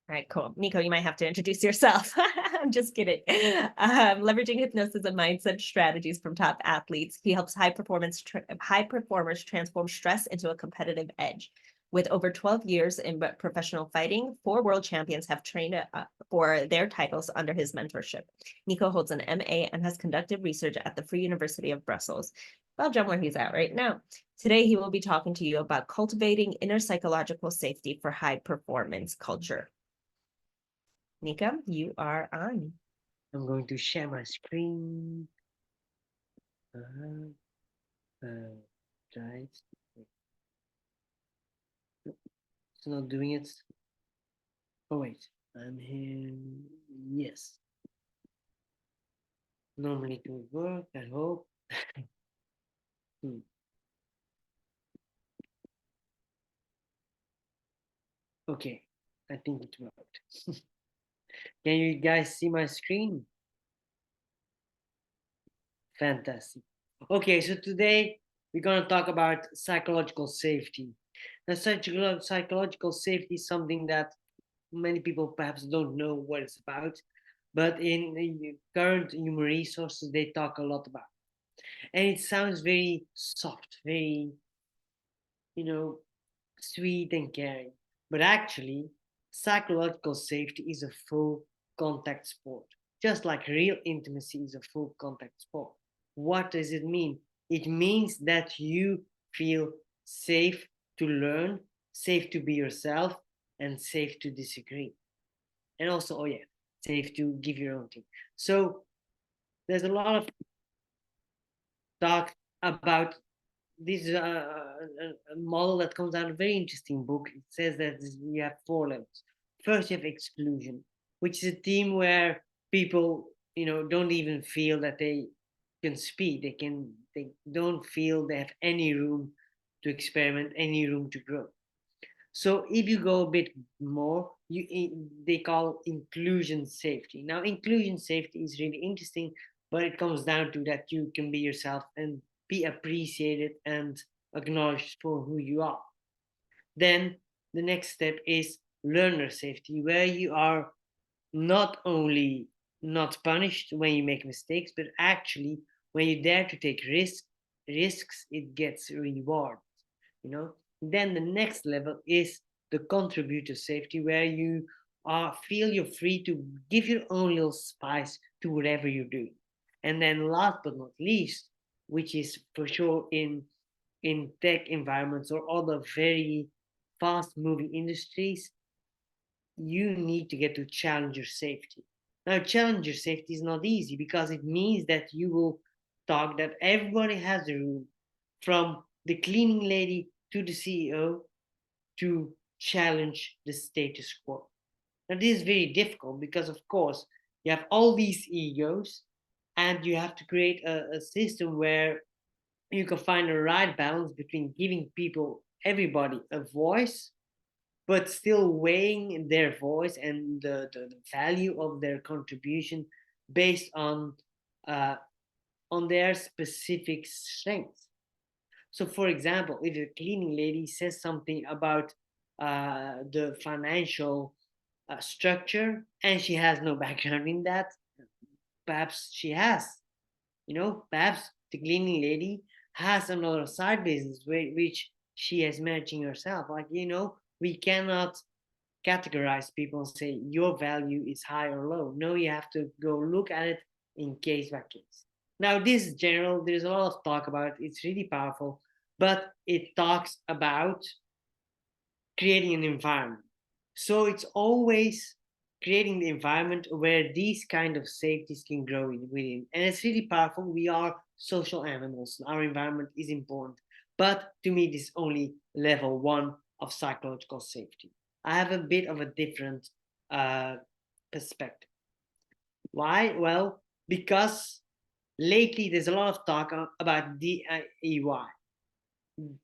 All right, cool. Nico, you might have to introduce yourself. I'm just kidding. Leveraging hypnosis and mindset strategies from top athletes. He helps high performers transform stress into a competitive edge. With over 12 years in professional fighting, 4 world champions have trained for their titles under his mentorship. Nico holds an MA and has conducted research at the Free University of Brussels, Belgium, where he's at right now. Today, he will be talking to you about cultivating inner psychological safety for high performance culture. Nico, you are on. I'm going to share my screen. Right. It's not doing it. Oh wait, I'm here. Yes. Normally it would work, I hope. Okay, I think it worked. Can you guys see my screen? Fantastic. Okay, so today we're going to talk about psychological safety. Now, psychological safety is something that many people perhaps don't know what it's about, but in the current human resources, they talk a lot about. And it sounds very soft, very, sweet and caring. But actually, psychological safety is a full contact sport, just like real intimacy is a full contact sport. What does it mean? It means that you feel safe to learn, safe to be yourself, and safe to disagree. And also, oh yeah, safe to give your own thing. So there's a lot of talk about this a model that comes out of a very interesting book. It says that you have 4 levels. First, you have exclusion, which is a theme where people, don't even feel that they can speak. They don't feel they have any room to experiment, any room to grow. So if you go a bit more, they call inclusion safety. Now, inclusion safety is really interesting, but it comes down to that you can be yourself and be appreciated and acknowledged for who you are. Then the next step is learner safety, where you are not only not punished when you make mistakes, but actually when you dare to take risks, it gets rewarded. Then the next level is the contributor safety, where you feel you're free to give your own little spice to whatever you do. And then last but not least, which is for sure in tech environments or other very fast moving industries, you need to get to challenger safety. Now, challenger safety is not easy because it means that you will talk that everybody has a room, from the cleaning lady to the CEO, to challenge the status quo. Now, this is very difficult because, of course, you have all these egos and you have to create a system where you can find the right balance between giving people, everybody, a voice, but still weighing their voice and the value of their contribution based on their specific strengths. So, for example, if a cleaning lady says something about the financial structure and she has no background in that, perhaps she has, perhaps the cleaning lady has another side business which she is managing herself. Like, we cannot categorize people and say your value is high or low. No, you have to go look at it in case by case. Now, this is general. There's a lot of talk about it. It's really powerful, but it talks about creating an environment. So it's always creating the environment where these kind of safeties can grow within. And it's really powerful. We are social animals. Our environment is important. But to me, this is only level 1 of psychological safety. I have a bit of a different perspective. Why? Well, because lately there's a lot of talk about DEI,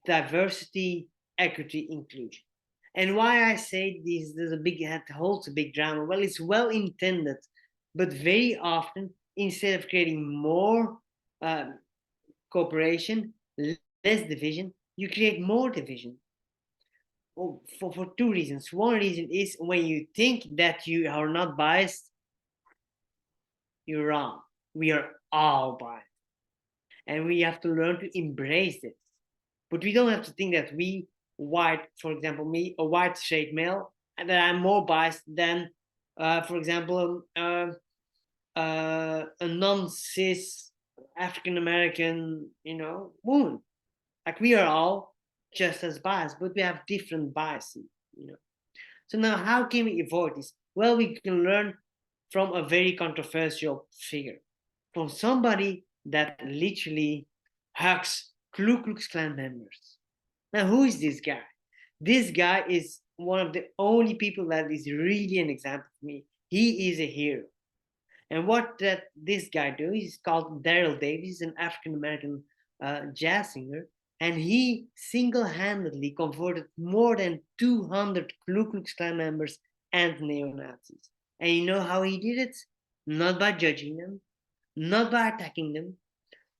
diversity, equity, inclusion. And why I say this, it holds a big drama. Well, it's well intended, but very often, instead of creating more cooperation, less division, you create more division. For 2 reasons. One reason is when you think that you are not biased, you're wrong. We are all biased. And we have to learn to embrace this. But we don't have to think that we white, for example, me, a white straight male, and that I'm more biased than, for example, a non-cis African American, woman. Like we are all just as biased, but we have different biases. So now, how can we avoid this? Well, we can learn from a very controversial figure, from somebody that literally hugs Ku Klux Klan members. Now, who is this guy? This guy is one of the only people that is really an example for me. He is a hero. And what this guy do is called Daryl Davis, an African American jazz singer, and he single-handedly converted more than 200 Ku Klux Klan members and neo-Nazis. And you know how he did it? Not by judging them, not by attacking them,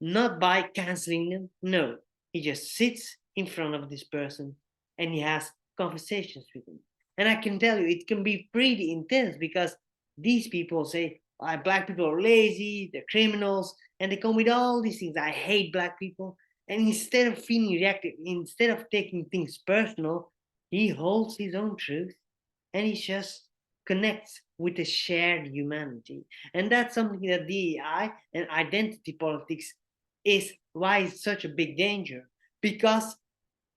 not by canceling them. No, he just sits in front of this person and he has conversations with him. And I can tell you, it can be pretty intense because these people say, black people are lazy, they're criminals, and they come with all these things. I hate black people. And instead of feeling reactive, instead of taking things personal, he holds his own truth and he just connects with a shared humanity. And that's something that DEI and identity politics is why it's such a big danger. Because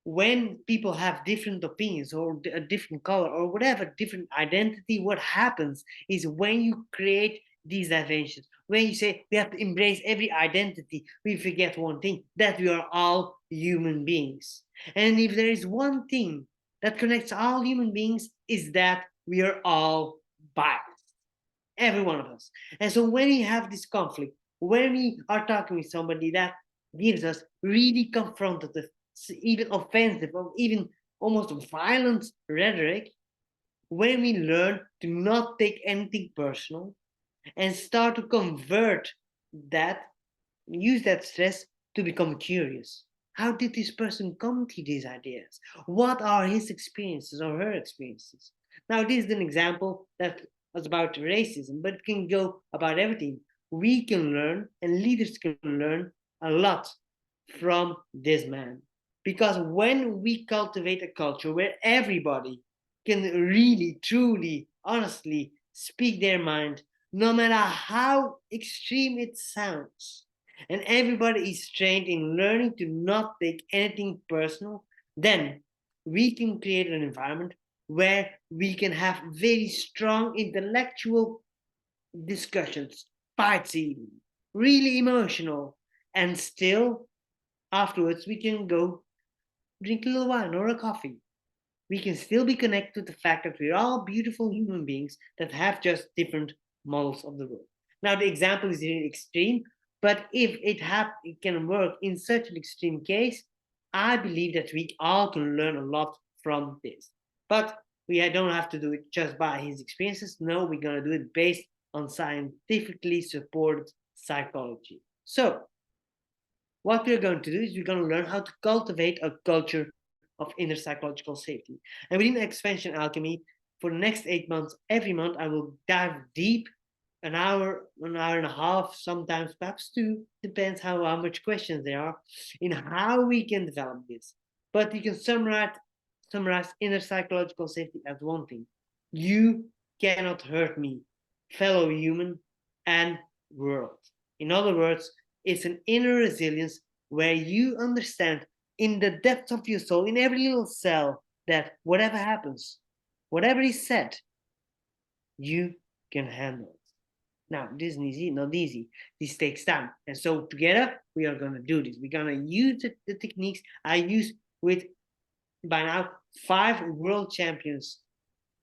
when people have different opinions or a different color or whatever, different identity, what happens is when you create these dimensions, when you say we have to embrace every identity, we forget one thing, that we are all human beings. And if there is one thing that connects all human beings, is that we are all biased, every one of us. And so when we have this conflict, when we are talking with somebody that gives us really confrontative, even offensive, or even almost violent rhetoric, when we learn to not take anything personal and start to convert that, use that stress to become curious. How did this person come to these ideas? What are his experiences or her experiences? Now, this is an example that was about racism, but it can go about everything. We can learn, and leaders can learn a lot from this man. Because when we cultivate a culture where everybody can really, truly, honestly speak their mind, no matter how extreme it sounds, and everybody is trained in learning to not take anything personal, then we can create an environment where we can have very strong intellectual discussions, fights even, really emotional, and still afterwards we can go drink a little wine or a coffee. We can still be connected to the fact that we're all beautiful human beings that have just different models of the world. Now, the example is really extreme, but if it can work in such an extreme case, I believe that we all can learn a lot from this. But we don't have to do it just by his experiences. No, we're going to do it based on scientifically supported psychology. So, what we're going to do is we're going to learn how to cultivate a culture of inner psychological safety. And within Xpansion Alchemy, for the next 8 months, every month, I will dive deep, an hour and a half, sometimes perhaps 2, depends how much questions there are, in how we can develop this. But you can summarize inner psychological safety as one thing. You cannot hurt me, fellow human and world. In other words, it's an inner resilience where you understand in the depths of your soul, in every little cell, that whatever happens, whatever is said, you can handle it. Now, this is easy, not easy. This takes time. And so together, we are going to do this. We're going to use the techniques I use with, by now, 5 world champions,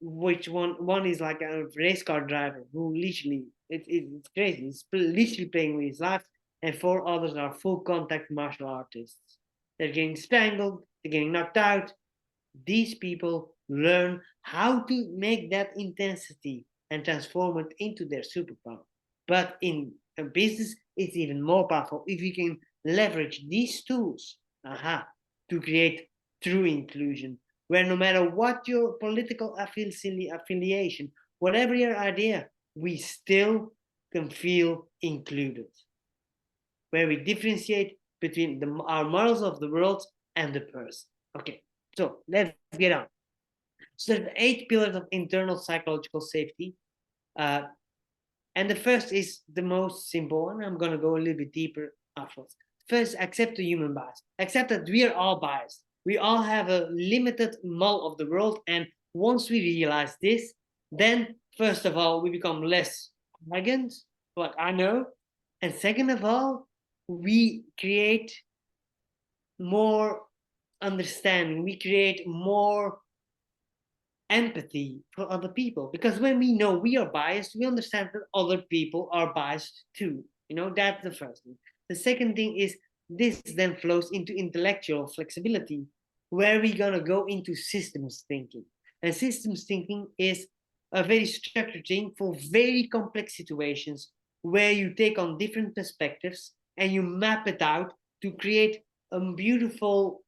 which one is like a race car driver who literally, it's crazy. He's literally playing with his life. And 4 others are full contact martial artists. They're getting strangled, they're getting knocked out. These people learn how to make that intensity and transform it into their superpower. But in a business, it's even more powerful if you can leverage these tools to create true inclusion, where no matter what your political affiliation, whatever your idea, we still can feel included, where we differentiate between our models of the world and the person. Okay, So let's get on. So there's 8 pillars of internal psychological safety. And the first is the most simple one. I'm going to go a little bit deeper afterwards. First, accept the human bias. Accept that we are all biased. We all have a limited model of the world. And once we realize this, then first of all, we become less arrogant, what I know. And second of all, we create more understanding. We create more empathy for other people, because when we know we are biased, we understand that other people are biased too. That's the first thing. The second thing is, this then flows into intellectual flexibility, where we're going to go into systems thinking. And systems thinking is a very structured thing for very complex situations, where you take on different perspectives and you map it out to create a beautiful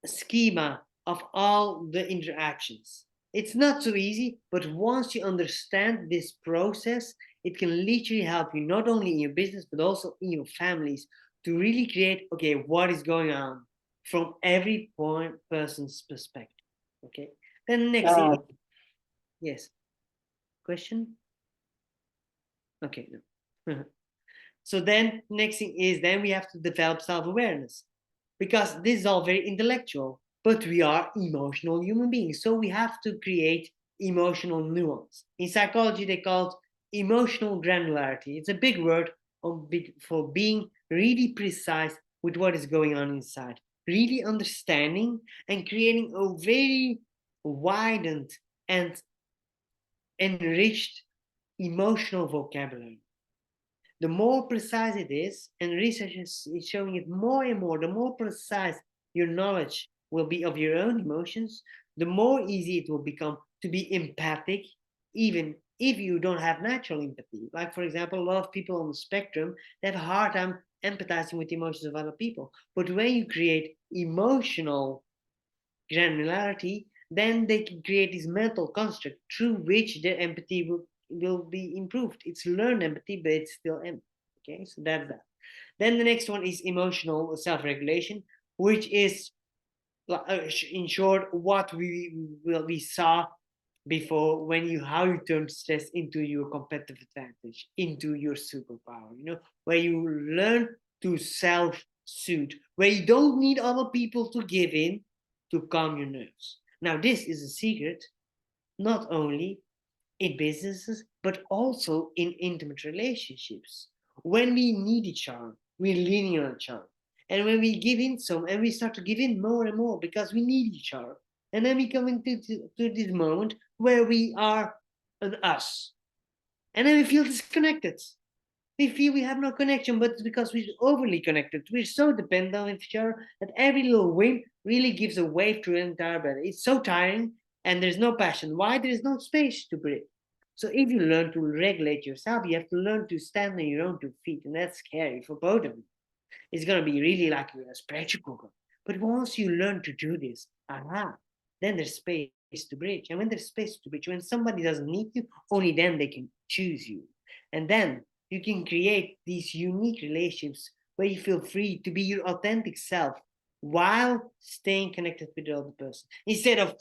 schema of all the interactions. It's not so easy, but once you understand this process, it can literally help you not only in your business, but also in your families, to really create, okay, what is going on from every person's perspective. Okay. Then next thing, yes. Question? Okay, no. So then next thing is, then we have to develop self-awareness, because this is all very intellectual, but we are emotional human beings. So we have to create emotional nuance. In psychology, they call it emotional granularity. It's a big word for being really precise with what is going on inside, really understanding and creating a very widened and enriched emotional vocabulary. The more precise it is, and research is showing it more and more, the more precise your knowledge will be of your own emotions, the more easy it will become to be empathic, even if you don't have natural empathy. Like, for example, a lot of people on the spectrum, they have a hard time empathizing with the emotions of other people. But when you create emotional granularity, then they can create this mental construct through which their empathy will be improved. It's learned empathy, but it's still empathy. Okay, so that's that. Then the next one is emotional self-regulation, which is, in short, what we saw before, when how you turn stress into your competitive advantage, into your superpower. Where you learn to self-soothe, where you don't need other people to give in to calm your nerves. Now, this is a secret, not only in businesses, but also in intimate relationships. When we need each other, we're leaning on each other. And when we give in some, and we start to give in more and more because we need each other. And then we come into this moment where we are an us. And then we feel disconnected. We feel we have no connection, but it's because we're overly connected. We're so dependent on each other that every little win really gives a wave to the entire body. It's so tiring, and there's no passion. Why? There is no space to breathe. So if you learn to regulate yourself, you have to learn to stand on your own 2 feet, and that's scary for both of you. It's gonna be really like a pressure cooker. But once you learn to do this, then there's space to bridge. And when there's space to bridge, when somebody doesn't need you, only then they can choose you. And then you can create these unique relationships where you feel free to be your authentic self while staying connected with the other person. Instead of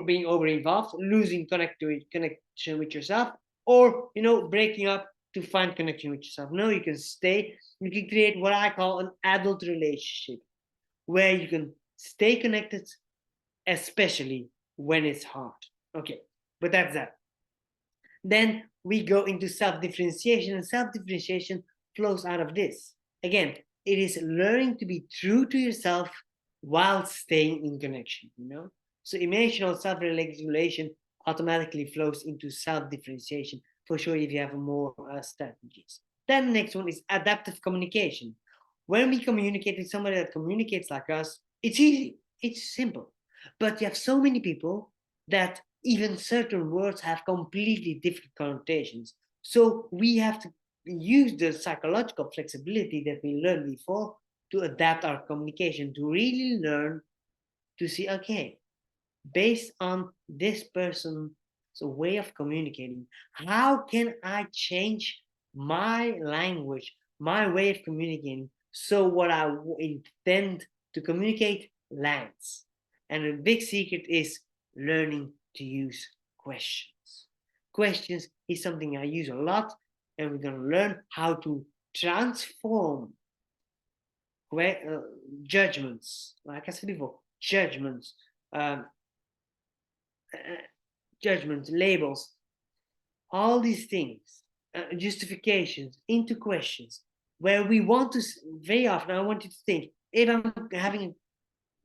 being over involved, losing connection with yourself, or breaking up to find connection with yourself. No, you can stay. You can create what I call an adult relationship, where you can stay connected, especially when it's hard. Okay, but that's that. Then we go into self-differentiation, and self-differentiation flows out of this. Again, it is learning to be true to yourself while staying in connection. So emotional self-regulation automatically flows into self-differentiation, for sure, if you have more strategies. Then the next one is adaptive communication. When we communicate with somebody that communicates like us, it's easy, it's simple. But you have so many people that even certain words have completely different connotations. So we have to use the psychological flexibility that we learned before to adapt our communication, to really learn to see, okay, based on this person's way of communicating, how can I change my language, my way of communicating, so what I intend to communicate lands? And a big secret is learning to use questions. Questions is something I use a lot, and we're going to learn how to transform judgments, like I said before, judgments, um, judgments, labels, all these things, justifications into questions, where we want to, very often, I want you to think, if I'm having,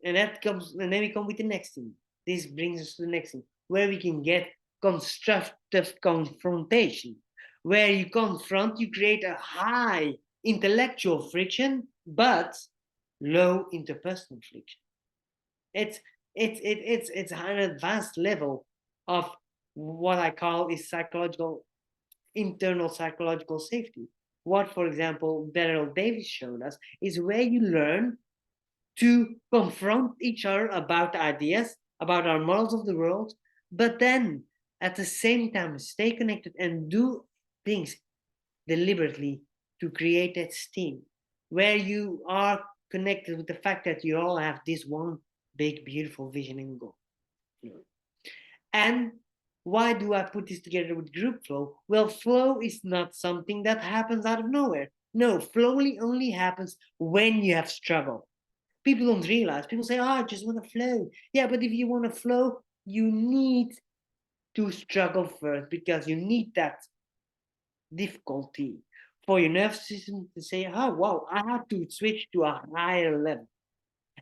and that comes, and then we come with the next thing. This brings us to the next thing, where we can get constructive confrontation, where you confront, you create a high intellectual friction, but low interpersonal friction. It's an advanced level of what I call is internal psychological safety. What, for example, Daryl Davis showed us is where you learn to confront each other about ideas, about our models of the world, but then at the same time stay connected and do things deliberately to create that steam, where you are connected with the fact that you all have this one big, beautiful vision and goal. And why do I put this together with group flow? Well, flow is not something that happens out of nowhere. No, flow only happens when you have struggle. People don't realize. People say, I just want to flow. Yeah, but if you want to flow, you need to struggle first, because you need that difficulty for your nervous system to say, oh, wow, I have to switch to a higher level.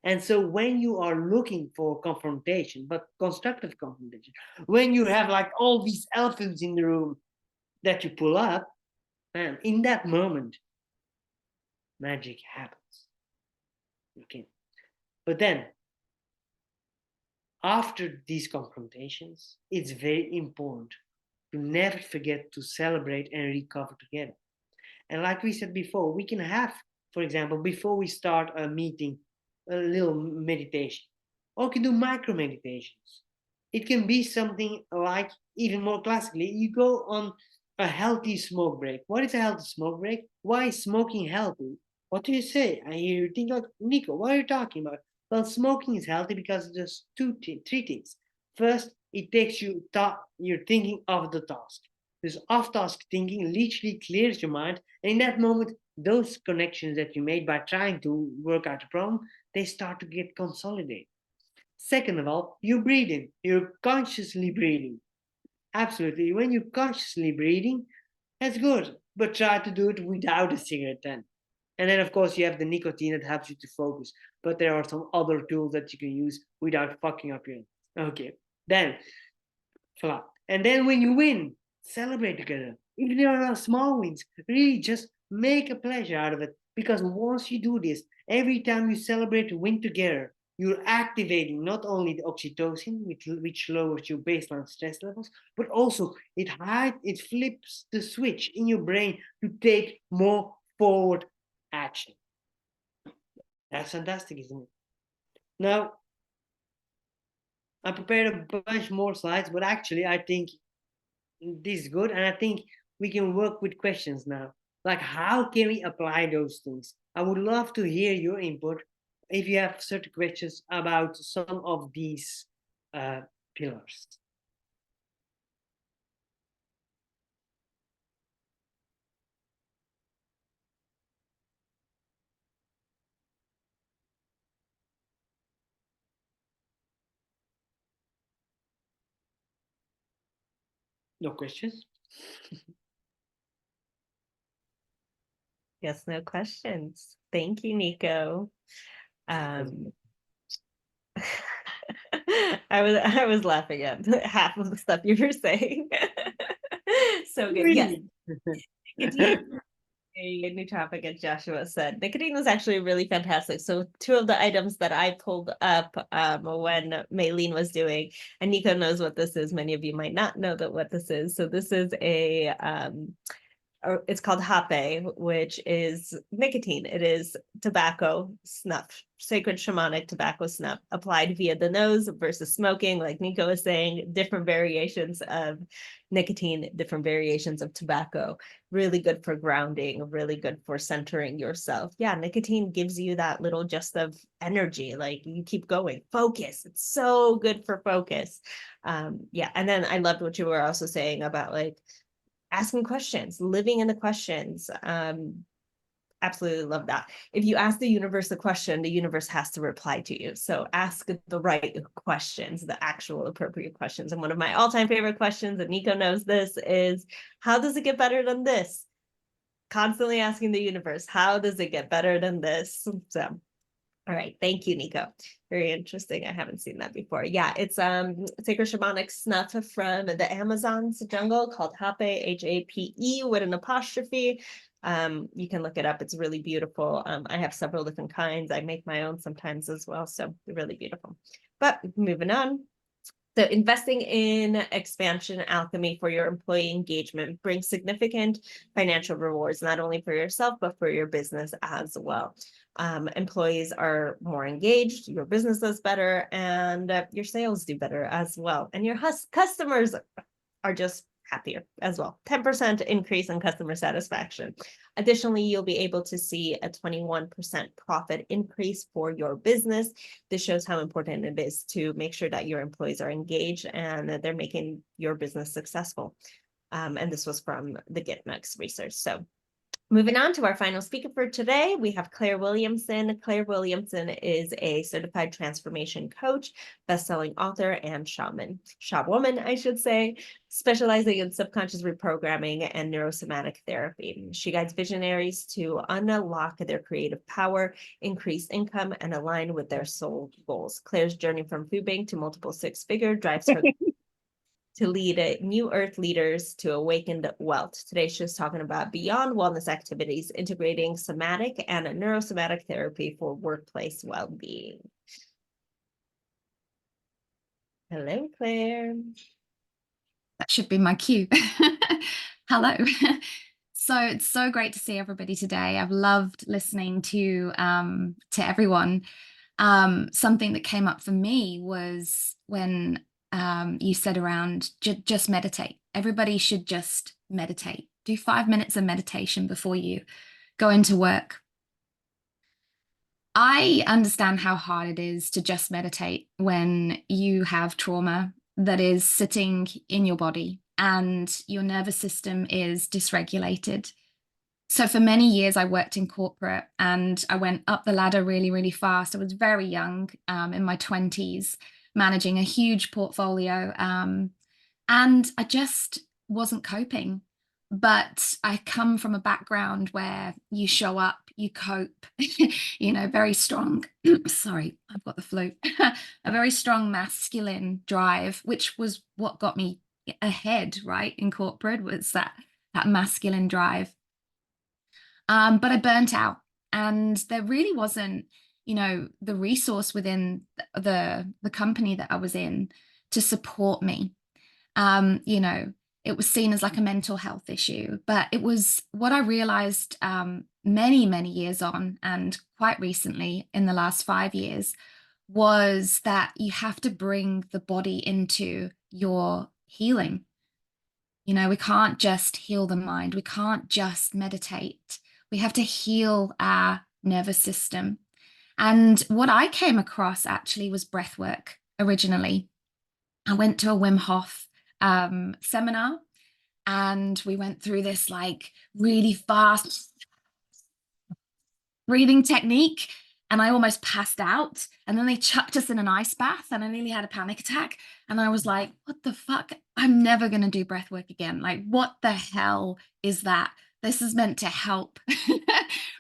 And so when you are looking for confrontation, but constructive confrontation, when you have like all these elephants in the room that you pull up, man, in that moment, magic happens. Okay. But then, after these confrontations, it's very important to never forget to celebrate and recover together. And like we said before, we can have, for example, before we start a meeting, a little meditation, or we can do micro meditations. It can be something like, even more classically, you go on a healthy smoke break. What is a healthy smoke break? Why is smoking healthy? What do you say? I hear you think like, Nico, what are you talking about? Well, smoking is healthy because there's three things. First, it takes you you're thinking of the task. This off-task thinking literally clears your mind, and in that moment, those connections that you made by trying to work out a problem, they start to get consolidated. Second of all, you're breathing. You're consciously breathing. Absolutely. When you're consciously breathing, that's good, but try to do it without a cigarette then. And then, of course, you have the nicotine that helps you to focus, but there are some other tools that you can use without fucking up your. Okay, then, voila. And then when you win, celebrate together. Even if there are small wins, really just make a pleasure out of it. Because once you do this, every time you celebrate a win together, you're activating not only the oxytocin, which lowers your baseline stress levels, but also it flips the switch in your brain to take more forward action. That's fantastic, isn't it? Now, I prepared a bunch more slides, but actually I think this is good, and I think we can work with questions now. Like, how can we apply those things? I would love to hear your input if you have certain questions about some of these pillars. No questions? Yes, no questions. Thank you, Nico. I was laughing at half of the stuff you were saying. So good. Really? Yes. A new topic, as Joshua said. Nicotine was actually really fantastic. So two of the items that I pulled up when Maylene was doing, and Nico knows what this is. Many of you might not know what this is. So this is a or it's called hape, which is nicotine. It is tobacco snuff, sacred shamanic tobacco snuff applied via the nose versus smoking. Like Nico was saying, different variations of nicotine, different variations of tobacco. Really good for grounding, really good for centering yourself. Yeah, nicotine gives you that little just of energy, like you keep going, focus. It's so good for focus. Yeah, and then I loved what you were also saying about like asking questions, living in the questions. Absolutely love that. If you ask the universe a question, the universe has to reply to you. So ask the right questions, the actual appropriate questions. And one of my all-time favorite questions, and Nico knows this, is how does it get better than this? Constantly asking the universe, how does it get better than this? So all right, thank you, Nico. Very interesting. I haven't seen that before. Yeah, it's sacred shamanic snuff from the Amazon's jungle called Hape, Hape with an apostrophe. You can look it up. It's really beautiful. I have several different kinds. I make my own sometimes as well, so really beautiful. But moving on. So investing in Xpansion Alchemy for your employee engagement brings significant financial rewards, not only for yourself, but for your business as well. Employees are more engaged, your business does better, and your sales do better as well. And your customers are just happier as well. 10% increase in customer satisfaction. Additionally, you'll be able to see a 21% profit increase for your business. This shows how important it is to make sure that your employees are engaged and that they're making your business successful. And this was from the GitMex research. So moving on to our final speaker for today, we have Clare Williamson. Clare Williamson is a certified transformation coach, best-selling author, and shopwoman, I should say, specializing in subconscious reprogramming and neurosomatic therapy. She guides visionaries to unlock their creative power, increase income, and align with their soul goals. Clare's journey from food bank to multiple six-figure drives her to lead new earth leaders to awakened wealth. Today, she's talking about beyond wellness activities, integrating somatic and neurosomatic therapy for workplace well-being. Hello, Clare. That should be my cue. Hello. So it's so great to see everybody today. I've loved listening to everyone. Something that came up for me was when you said around just meditate. Everybody should just meditate. Do 5 minutes of meditation before you go into work. I understand how hard it is to just meditate when you have trauma that is sitting in your body and your nervous system is dysregulated. So for many years, I worked in corporate and I went up the ladder really, really fast. I was very young, in my 20s, managing a huge portfolio. And I just wasn't coping. But I come from a background where you show up, you cope, very strong. Sorry, I've got the flu. A very strong masculine drive, which was what got me ahead, right? In corporate was that masculine drive. But I burnt out, and there really wasn't, the resource within the company that I was in to support me. It was seen as like a mental health issue, but it was what I realized many, many years on, and quite recently in the last 5 years, was that you have to bring the body into your healing. We can't just heal the mind. We can't just meditate. We have to heal our nervous system. And what I came across actually was breath work originally. I went to a Wim Hof seminar, and we went through this like really fast breathing technique, and I almost passed out. And then they chucked us in an ice bath and I nearly had a panic attack. And I was like, what the fuck? I'm never going to do breath work again. Like, what the hell is that? This is meant to help.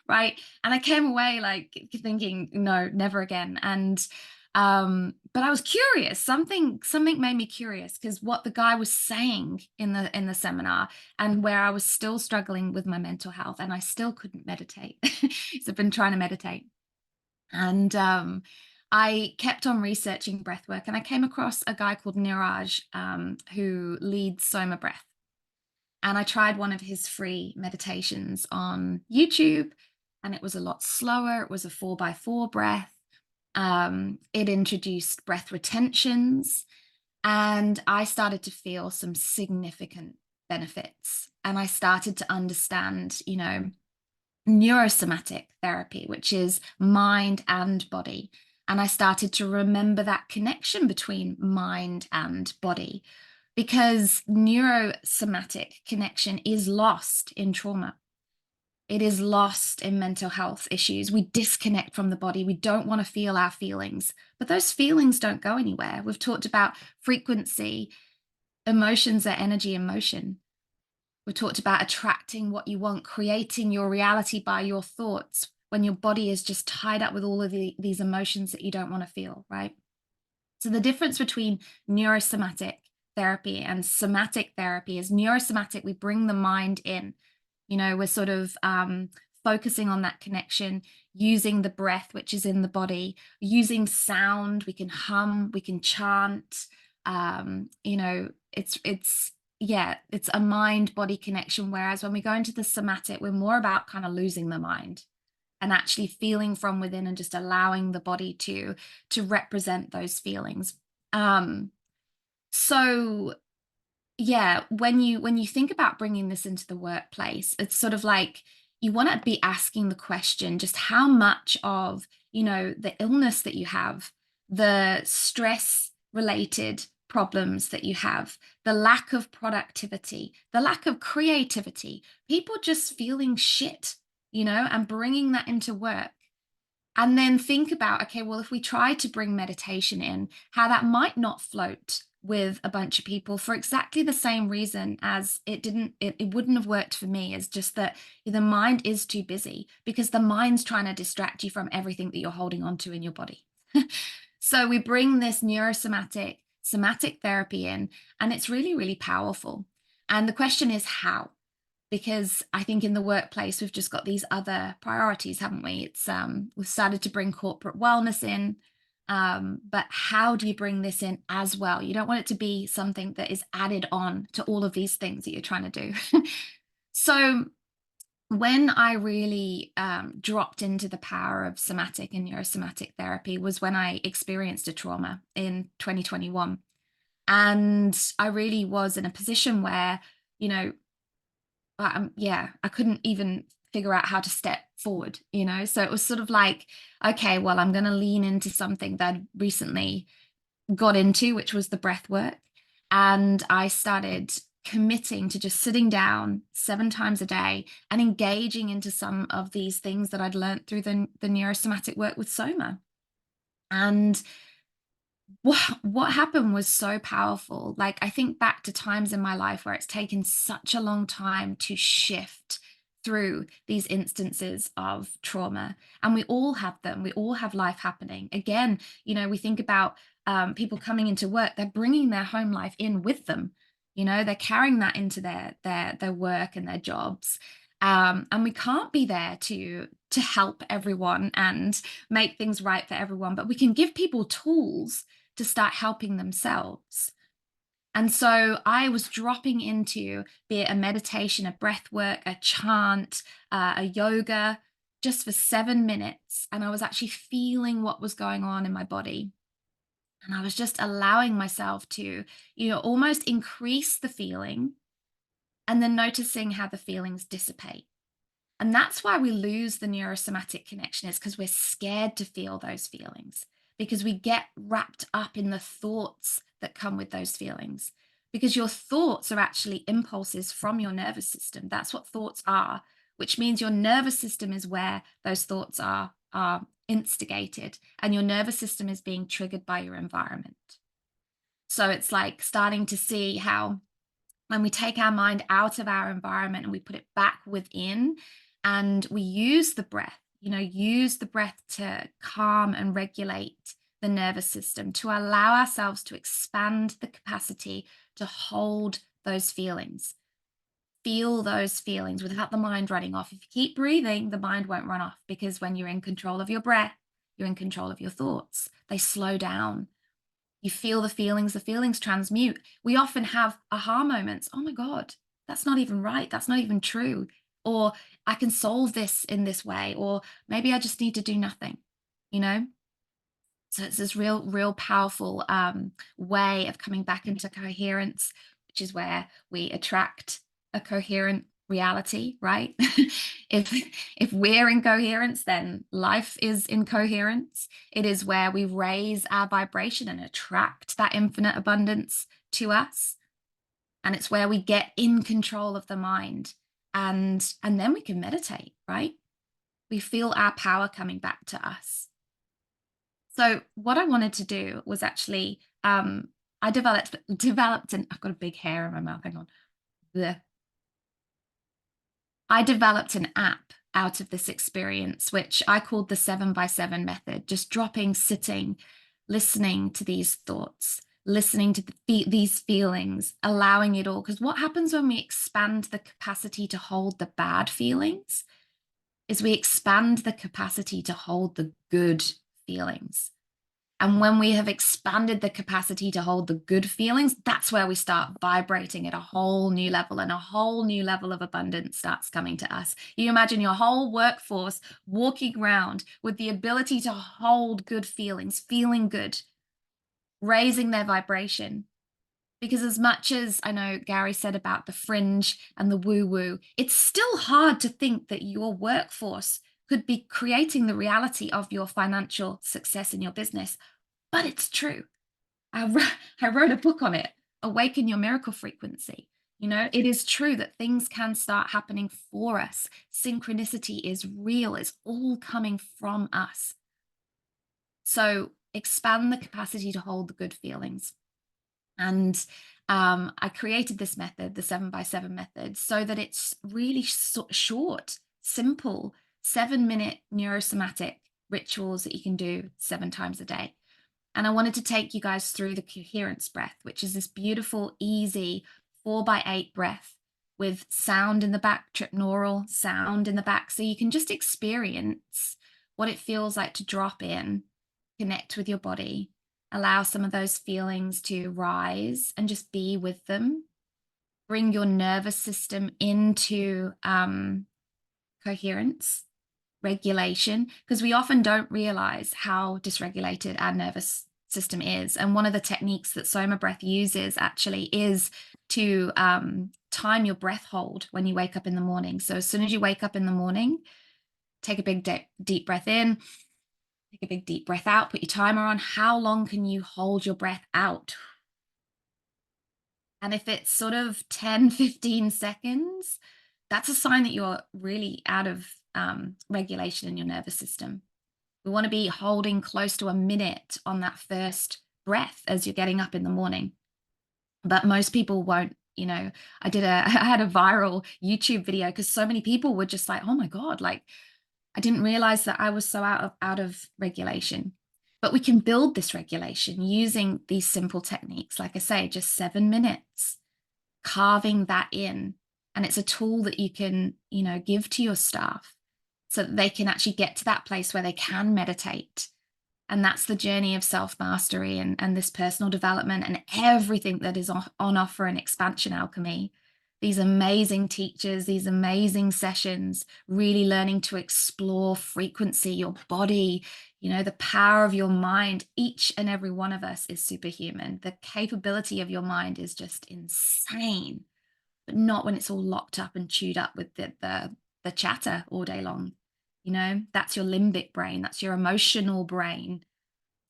Right. And I came away like thinking, no, never again. And but I was curious. Something made me curious, because what the guy was saying in the seminar, and where I was still struggling with my mental health, and I still couldn't meditate. So I've been trying to meditate, and I kept on researching breathwork, and I came across a guy called Niraj, who leads Soma Breath. And I tried one of his free meditations on YouTube, and it was a lot slower. It was a 4x4 breath. It introduced breath retentions, and I started to feel some significant benefits. And I started to understand, neurosomatic therapy, which is mind and body. And I started to remember that connection between mind and body, because neurosomatic connection is lost in trauma. It is lost in mental health issues. We disconnect from the body. We don't want to feel our feelings, but those feelings don't go anywhere. We've talked about frequency. Emotions are energy in motion. We talked about attracting what you want, creating your reality by your thoughts, when your body is just tied up with all of these emotions that you don't want to feel, right? So the difference between neurosomatic therapy and somatic therapy is neurosomatic, we bring the mind in. We're sort of focusing on that connection, using the breath, which is in the body, using sound. We can hum, we can chant. It's a mind-body connection. Whereas when we go into the somatic, we're more about kind of losing the mind and actually feeling from within and just allowing the body to represent those feelings. So yeah, when you think about bringing this into the workplace, it's sort of like you want to be asking the question, just how much of, the illness that you have, the stress related problems that you have, the lack of productivity, the lack of creativity, people just feeling shit, and bringing that into work. And then think about, okay, well, if we try to bring meditation in, how that might not float with a bunch of people for exactly the same reason as it wouldn't have worked for me, is just that the mind is too busy, because the mind's trying to distract you from everything that you're holding on to in your body. So we bring this somatic therapy in, and it's really, really powerful. And the question is how? Because I think in the workplace, we've just got these other priorities, haven't we? It's we've started to bring corporate wellness in, but how do you bring this in as well? You don't want it to be something that is added on to all of these things that you're trying to do. So when I really dropped into the power of somatic and neurosomatic therapy was when I experienced a trauma in 2021. And I really was in a position where, I couldn't even figure out how to step forward, So it was sort of like, okay, well, I'm going to lean into something that I'd recently got into, which was the breath work. And I started committing to just sitting down 7 times a day and engaging into some of these things that I'd learned through the neurosomatic work with Soma. And what happened was so powerful. Like, I think back to times in my life where it's taken such a long time to shift through these instances of trauma, and we all have them. We all have life happening. Again, we think about people coming into work, they're bringing their home life in with them. They're carrying that into their work and their jobs. And we can't be there to help everyone and make things right for everyone, but we can give people tools to start helping themselves. And so I was dropping into, be it a meditation, a breath work, a chant, a yoga, just for 7 minutes. And I was actually feeling what was going on in my body. And I was just allowing myself to, almost increase the feeling, and then noticing how the feelings dissipate. And that's why we lose the neurosomatic connection, is because we're scared to feel those feelings, because we get wrapped up in the thoughts that come with those feelings, because your thoughts are actually impulses from your nervous system. That's what thoughts are, which means your nervous system is where those thoughts are instigated, and your nervous system is being triggered by your environment. So it's like starting to see how when we take our mind out of our environment and we put it back within, and we use the breath, to calm and regulate the nervous system, to allow ourselves to expand the capacity to hold those feelings, feel those feelings without the mind running off. If you keep breathing, the mind won't run off, because when you're in control of your breath, you're in control of your thoughts. They slow down. You feel the feelings transmute. We often have aha moments. Oh my God, that's not even right. That's not even true. Or I can solve this in this way, or maybe I just need to do nothing, you know? So it's this real powerful way of coming back into coherence, which is where we attract a coherent reality, right? if we're in coherence, then life is in coherence. It is where we raise our vibration and attract that infinite abundance to us. And it's where we get in control of the mind, and then we can meditate, right? We feel our power coming back to us. So what I wanted to do was actually, I developed an, I've got a big hair in my mouth, hang on. I developed an app out of this experience, which I called the 7x7 method, just dropping, sitting, listening to these thoughts, listening to these feelings, allowing it all. Because what happens when we expand the capacity to hold the bad feelings is we expand the capacity to hold the good feelings. And when we have expanded the capacity to hold the good feelings, that's where we start vibrating at a whole new level, and a whole new level of abundance starts coming to us. You imagine your whole workforce walking around with the ability to hold good feelings, feeling good, raising their vibration. Because as much as I know Garry said about the fringe and the woo-woo, it's still hard to think that your workforce could be creating the reality of your financial success in your business. But it's true. I wrote a book on it, Awaken Your Miracle Frequency. You know, it is true that things can start happening for us. Synchronicity is real. It's all coming from us. So expand the capacity to hold the good feelings. And I created this method, the 7x7 method, so that it's really short, simple, 7-minute neurosomatic rituals that you can do 7 times a day. And I wanted to take you guys through the coherence breath, which is this beautiful, easy 4x8 breath with sound in the back, tripneural sound in the back. So you can just experience what it feels like to drop in, connect with your body, allow some of those feelings to rise and just be with them. Bring your nervous system into coherence, regulation, because we often don't realize how dysregulated our nervous system is. And one of the techniques that Soma breath uses actually is to time your breath hold when you wake up in the morning. So as soon as you wake up in the morning, take a big deep breath in, take a big deep breath out, put your timer on. How long can you hold your breath out? And if it's sort of 10, 15 seconds, that's a sign that you're really out of regulation in your nervous system. We want to be holding close to a minute on that first breath as you're getting up in the morning. But most people won't, you know. I had a viral YouTube video because so many people were just like, oh my God, like I didn't realize that I was so out of regulation. But we can build this regulation using these simple techniques. Like I say, just 7 minutes, carving that in. And it's a tool that you can, you know, give to your staff so that they can actually get to that place where they can meditate. And that's the journey of self-mastery and this personal development and everything that is on offer in Xpansion Alchemy. These amazing teachers, these amazing sessions, really learning to explore frequency, your body, you know, the power of your mind. Each and every one of us is superhuman. The capability of your mind is just insane, but not when it's all locked up and chewed up with the chatter all day long. You know, that's your limbic brain, that's your emotional brain,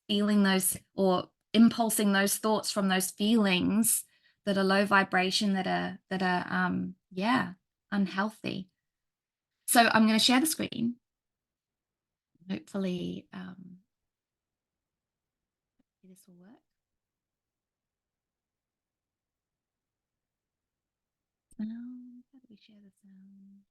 feeling those or impulsing those thoughts from those feelings that are low vibration, that are unhealthy. So I'm going to share the screen. Hopefully this will work. How do we share the sound?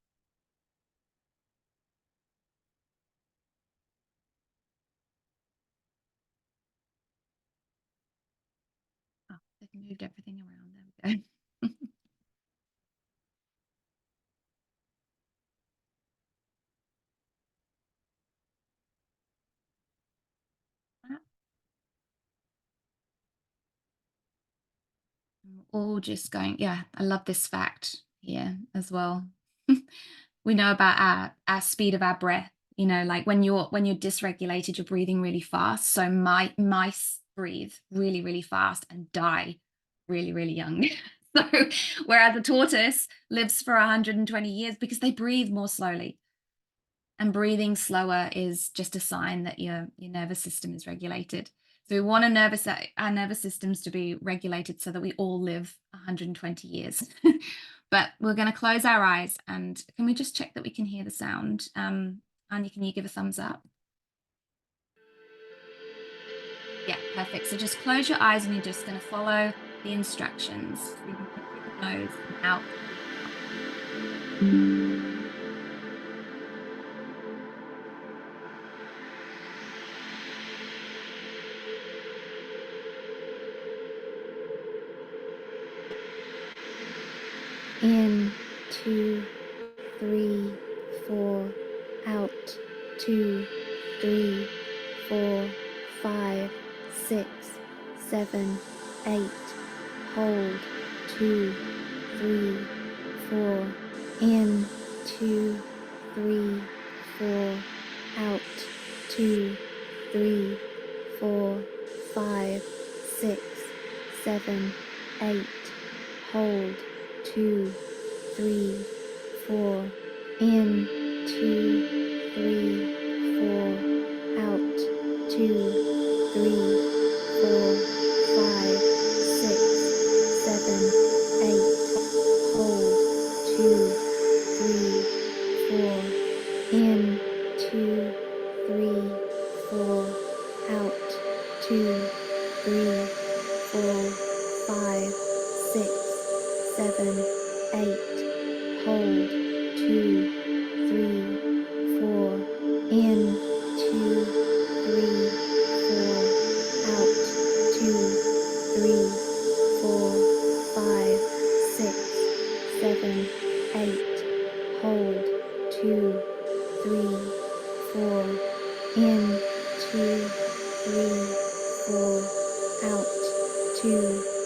Oh, they've moved everything around. There we go. All just going, yeah, I love this fact. here as well. We know about our speed of our breath, you know, like when you're dysregulated, you're breathing really fast. So mice breathe really, really fast and die really, really young. So whereas a tortoise lives for 120 years because they breathe more slowly. And breathing slower is just a sign that your nervous system is regulated. So we want our nervous systems to be regulated so that we all live 120 years. But we're going to close our eyes, and can we just check that we can hear the sound? Ania, can you give a thumbs up? Yeah, perfect. So just close your eyes and you're just going to follow the instructions. You can put through the nose and out. In, 2, 3, 4, out, 2, 3, 4, 5, 6, 7, 8, hold, 2, 3, 4, in, 2, 3, 4, out, 2, 3, 4, 5, 6, 7, 8, hold, 2, 3, 4, in, 2, 3, 4, out, 2, 3, 4, 5, 6, 7, 8, hold, 2, 3, 4, in, 2, 3, 4, out, 2, 3, 4, 5, 6, 7, 8, hold, 2, 3, 4, in, 2, 3, 4, out, 2, 3, 4, 5, 6, 7, 8, hold, 2, 3, 4, in, 2, 3, 4, out, 2, 3, 4, 5, 6, 7, 8, hold, 2, 3, 4, in, 2, 3, 4, out, 2, 3, 4, 5, 6, 7, 8, hold, 2, 3, 4, in, 2, 3, 4, out, 2, 3,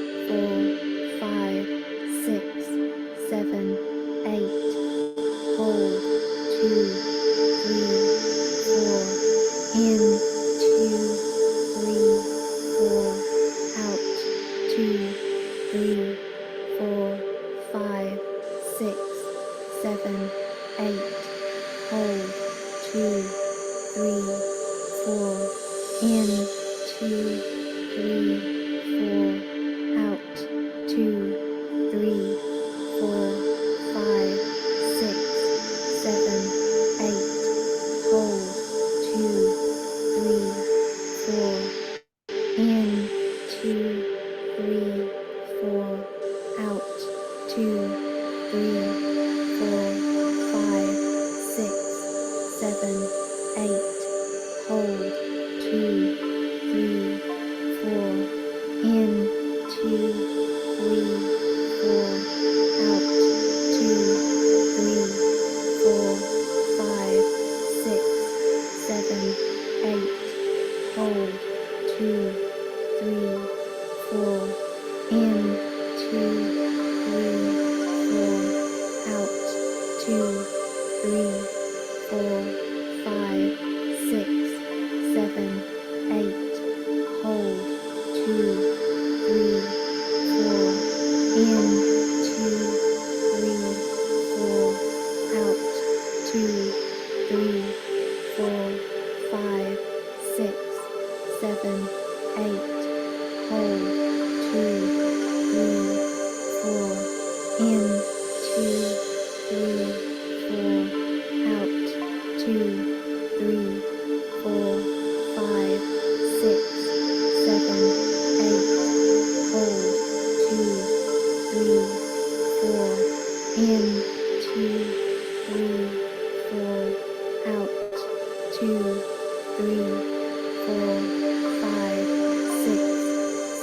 4, 5, 6, 7, 8, hold, 2, 3, 4, in, 2, 3, 4, out, 2, 3, 4, 5, 6, 7, 8, hold, 2, 3, 4, in, 2, 3, 4, out, 2, 3, 4, 5, 6, 7, 8, hold, 2, 3, 4, in, 2, 3, 4, out, 2, 3, 4, 5, 6, 7, 8, hold, 2, 3, 4, in, 2, 3, 4, out, 2, 3, 4, 5, 6, 7, 8, hold, 2, 3, 4, in, 2, 3, 4, out, 2, 3, 4, 5, 6, 7, 8, hold, 2, 3, 4, in, 2, 3, 4, out, 2, 3, 4, 5, 6,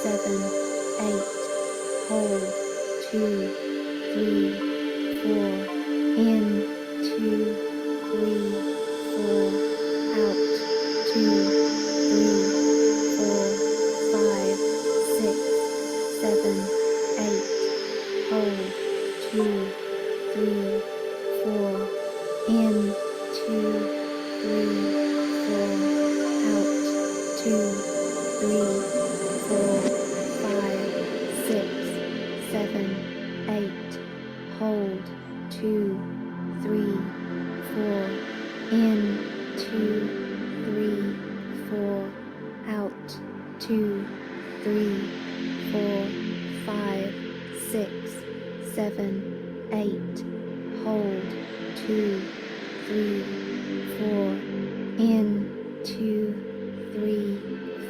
7, 8, hold, 2, 3, 4, in, 2, 3, 4, out, 2, 3, 4, 5, 6, 7, 8, hold, 2, 3, 4. In, 2, 3, 4. Out, 2, 3, 4, 5, 6, 7, 8. Hold, 2, 3, 4. In, 2, 3, 4. Out, 2, 3, 4, 5, 6, 7, 8. Hold, 2, 3, 4. In, 2, 3,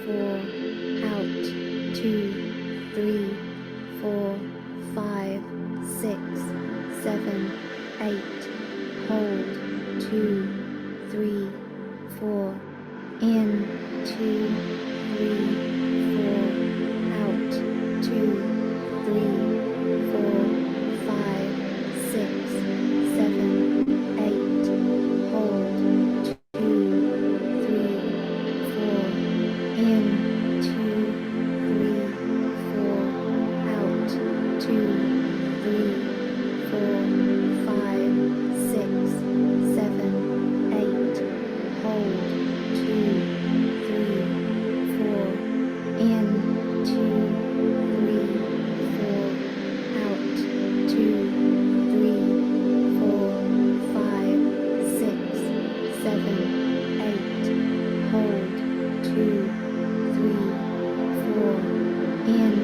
4. Out, 2, 3, 4, 5, 6, 7, 8. Hold, 2, 3, 4. In, 2, 3, 4. Out, 2, 3, 4, 5, 6, 7, 8. Hold, 2, 3, 4. In, 2, 3, 4. Out, 2, 3, 4, 5, 6, 7, 8. Hold, 2, 3, 4. In, 2, 3, 4. Out, 2, 3, 4, 5, 6, 7, 8. Hold, 2, 3, 4. In, 2, 3, 4. Out, 2, 3, 4, 5, 6, 7, 8. Hold, 2, 3, 4. In,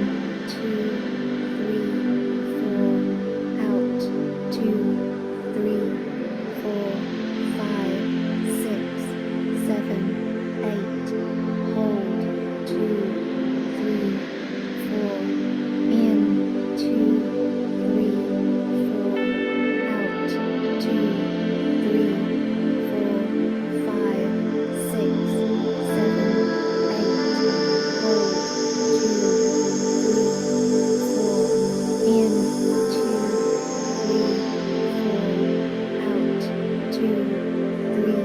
2, 3, 4. Out, 2, 3, 4, 5, 6, 7, 8. Hold, 2, 3, 4. In, 2, 3, 4. Out, 2, 3,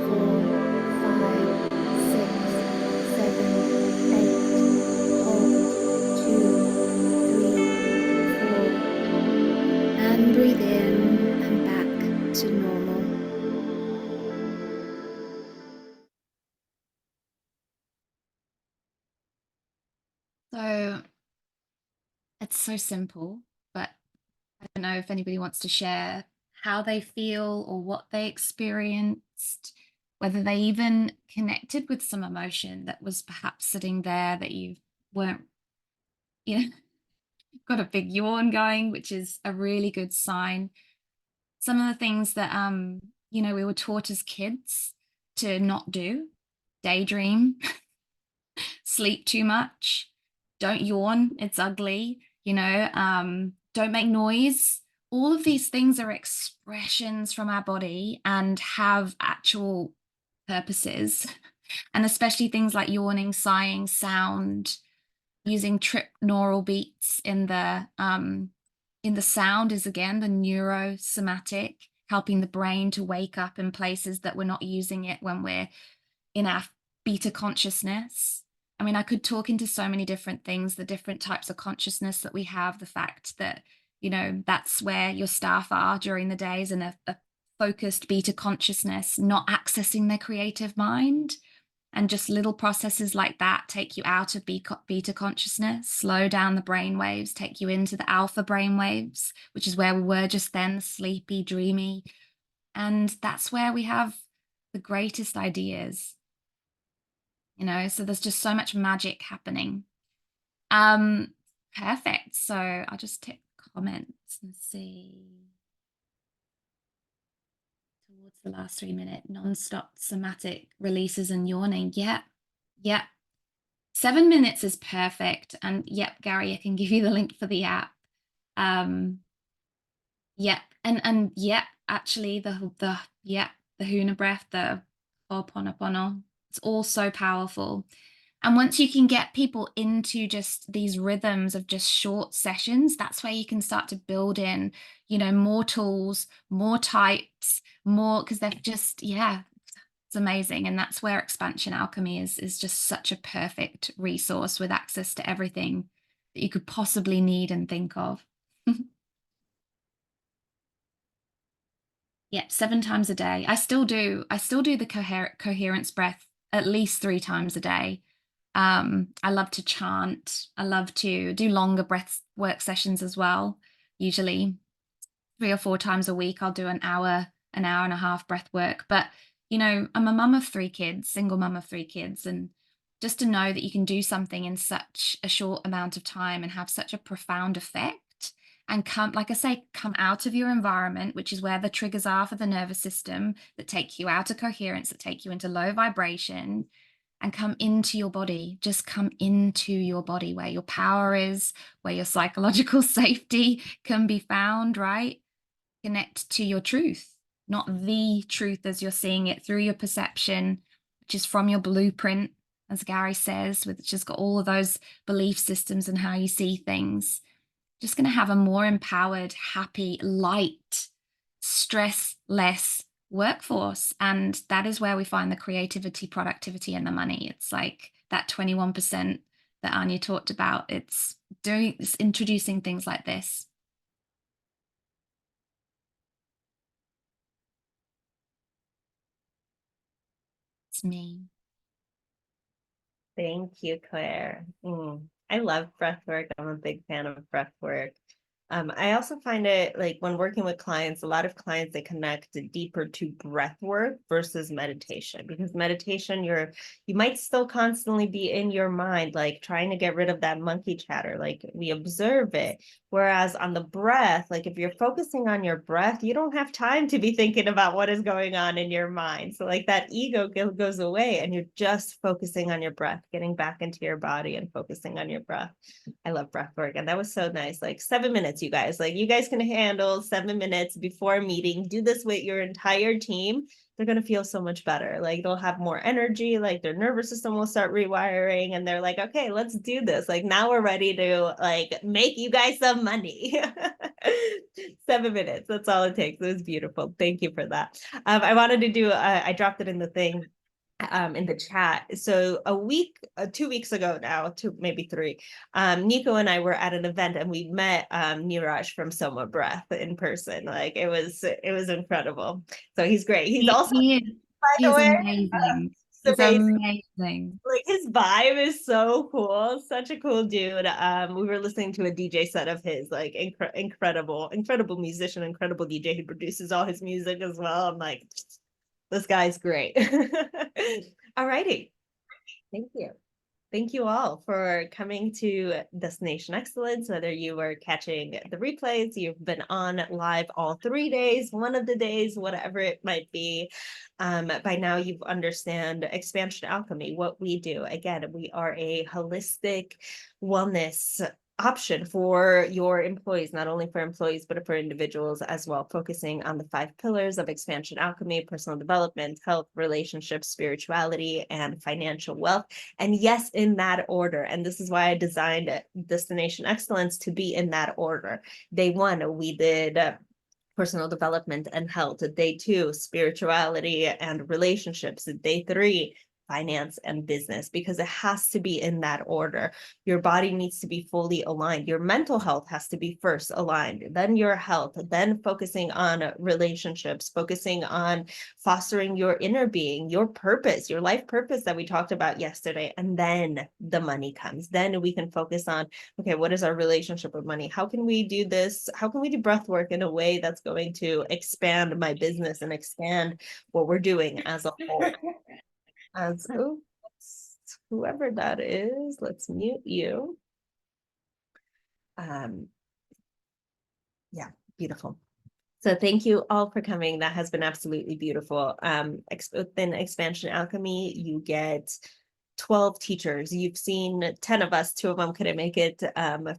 4, 5, 6, 7, 8. Hold, 2, 3, 4. And breathe in and back to normal. So it's so simple, but I don't know if anybody wants to share how they feel or what they experienced, whether they even connected with some emotion that was perhaps sitting there that you weren't, you know, got a big yawn going, which is a really good sign. Some of the things that we were taught as kids to not do: daydream, sleep too much, don't yawn, it's ugly, don't make noise. All of these things are expressions from our body and have actual purposes. And especially things like yawning, sighing, sound, using neural beats in the sound is, again, the neurosomatic, helping the brain to wake up in places that we're not using it when we're in our beta consciousness. I mean, I could talk into so many different things, the different types of consciousness that we have, the fact that, that's where your staff are during the days, in a focused beta consciousness, not accessing their creative mind. And just little processes like that take you out of beta consciousness, slow down the brain waves, take you into the alpha brain waves, which is where we were just then, sleepy, dreamy. And that's where we have the greatest ideas. So there's just so much magic happening. Perfect. So I'll just tick comments and see. Towards the last 3 minutes, non-stop somatic releases and yawning. Yep. 7 minutes is perfect. And yep, Garry, I can give you the link for the app. Yep. And yep, actually the Huna breath, the Ho'oponopono, it's all so powerful. And once you can get people into just these rhythms of just short sessions, that's where you can start to build in, more tools, more types, more, because they're just, it's amazing. And that's where Xpansion Alchemy is just such a perfect resource with access to everything that you could possibly need and think of. Yeah, 7 times a day. I still do the coherence breath at least 3 times a day. I love to chant. I love to do longer breath work sessions as well. Usually 3 or 4 times a week, I'll do an hour and a half breath work. But, you know, I'm a mum of 3 kids, single mum of 3 kids. And just to know that you can do something in such a short amount of time and have such a profound effect and come, like I say, come out of your environment, which is where the triggers are for the nervous system that take you out of coherence, that take you into low vibration, and come into your body. Just come into your body where your power is, where your psychological safety can be found, right? Connect to your truth, not the truth as you're seeing it through your perception, which is from your blueprint, as Garry says, which has got all of those belief systems and how you see things. Just going to have a more empowered, happy, light, stress less workforce. And that is where we find the creativity, productivity, and the money. It's like that 21% that Ania talked about. It's introducing things like this. It's me. Thank you, Claire. I love breath work. I'm a big fan of breath work. I also find it like when working with clients, a lot of clients, they connect deeper to breath work versus meditation, because meditation, you might still constantly be in your mind, like trying to get rid of that monkey chatter, like we observe it. Whereas on the breath, like if you're focusing on your breath, you don't have time to be thinking about what is going on in your mind. So like that ego goes away and you're just focusing on your breath, getting back into your body and focusing on your breath. I love breath work. And that was so nice. Like 7 minutes, you guys, like you guys can handle 7 minutes before a meeting. Do this with your entire team. They're going to feel so much better. Like they'll have more energy, like their nervous system will start rewiring and they're like, okay, let's do this. Like now we're ready to like make you guys some money. 7 minutes. That's all it takes. It was beautiful. Thank you for that. I wanted to do, I dropped it in the thing. In the chat. So 2 weeks ago now, maybe 3, Nico and I were at an event and we met Neeraj from Soma Breath in person. Like it was incredible. So he's great. He's also, by the way, amazing. He's amazing. Like his vibe is so cool. Such a cool dude. We were listening to a DJ set of his, like incredible musician, incredible DJ. He produces all his music as well. I'm like, this guy's great. All righty. Thank you. Thank you all for coming to Destination Excellence, whether you were catching the replays, you've been on live all 3 days, one of the days, whatever it might be. By now you understand Xpansion Alchemy, what we do. Again, we are a holistic wellness option for your employees, not only for employees, but for individuals as well, focusing on the 5 pillars of Xpansion Alchemy: personal development, health, relationships, spirituality, and financial wealth. And yes, in that order. And this is why I designed Destination Excellence to be in that order. Day 1, we did personal development and health. Day 2, spirituality and relationships. Day 3, finance and business, because it has to be in that order. Your body needs to be fully aligned. Your mental health has to be first aligned, then your health, then focusing on relationships, focusing on fostering your inner being, your purpose, your life purpose that we talked about yesterday. And then the money comes. Then we can focus on, okay, what is our relationship with money? How can we do this? How can we do breath work in a way that's going to expand my business and expand what we're doing as a whole? As whoever that is, let's mute you. Yeah, beautiful. So thank you all for coming. That has been absolutely beautiful. Within Xpansion Alchemy, you get 12 teachers. You've seen 10 of us. 2 of them couldn't make it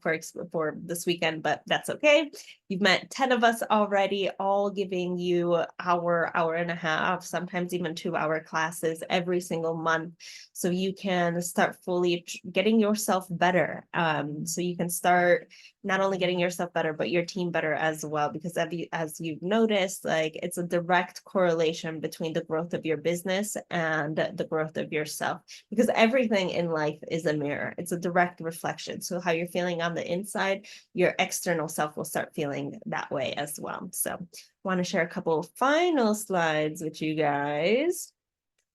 for this weekend, but that's okay. You've met 10 of us already, all giving you hour and a half, sometimes even 2-hour classes every single month. So you can start fully getting yourself better. So you can start not only getting yourself better, but your team better as well. Because as you've noticed, like it's a direct correlation between the growth of your business and the growth of yourself. Because because everything in life is a mirror. It's a direct reflection. So how you're feeling on the inside, your external self will start feeling that way as well. So I want to share a couple of final slides with you guys.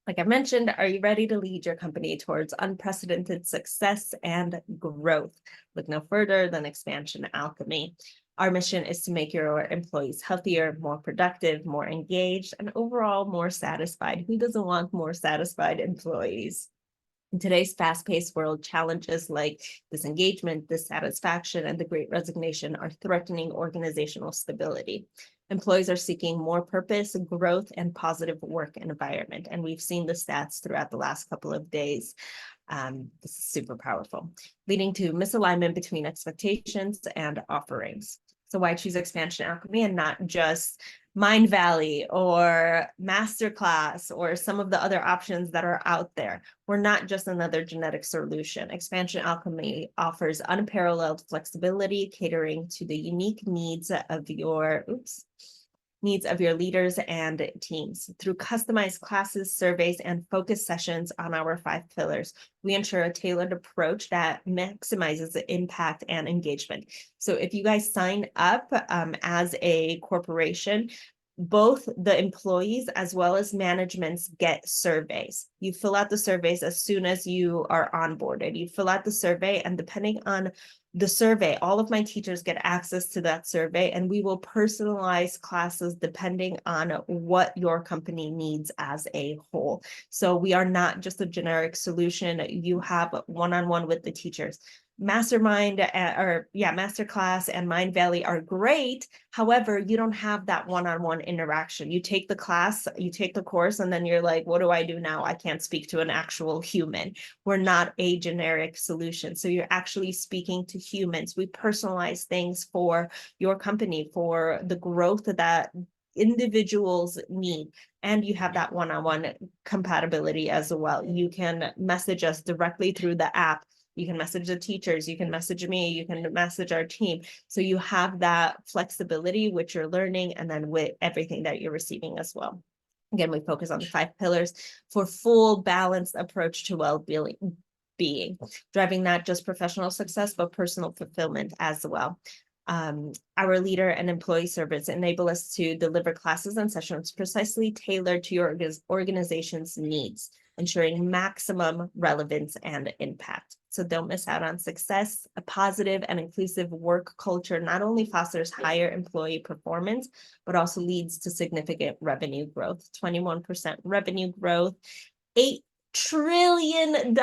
Like I mentioned, are you ready to lead your company towards unprecedented success and growth? Look no further than Xpansion Alchemy. Our mission is to make your employees healthier, more productive, more engaged, and overall more satisfied. Who doesn't want more satisfied employees? In today's fast-paced world, challenges like disengagement, dissatisfaction, and the Great Resignation are threatening organizational stability. Employees are seeking more purpose, growth, and positive work environment. And we've seen the stats throughout the last couple of days. This is super powerful, leading to misalignment between expectations and offerings. So why choose Xpansion Alchemy and not just Mind Valley or Masterclass or some of the other options that are out there? We're not just another genetic solution. Xpansion Alchemy offers unparalleled flexibility, catering to the unique needs of your leaders and teams. Through customized classes, surveys, and focus sessions on our 5 pillars, we ensure a tailored approach that maximizes the impact and engagement. So if you guys sign up as a corporation, both the employees as well as managements get surveys. You fill out the surveys as soon as you are onboarded. You fill out the survey, and depending on the survey, all of my teachers get access to that survey, and we will personalize classes depending on what your company needs as a whole. So we are not just a generic solution. You have one-on-one with the teachers. Masterclass and Mind Valley are great. However, you don't have that one-on-one interaction. You take the class, you take the course, and then you're like, what do I do now? I can't speak to an actual human. We're not a generic solution. So you're actually speaking to humans. We personalize things for your company, for the growth that individuals need. And you have that one-on-one compatibility as well. You can message us directly through the app. You can message the teachers, you can message me, you can message our team. So you have that flexibility with your learning and then with everything that you're receiving as well. Again, we focus on the 5 pillars for full balanced approach to well-being, driving not just professional success, but personal fulfillment as well. Our leader and employee service enable us to deliver classes and sessions precisely tailored to your organization's needs, ensuring maximum relevance and impact. So don't miss out on success. A positive and inclusive work culture not only fosters higher employee performance, but also leads to significant revenue growth, 21% revenue growth, $8 trillion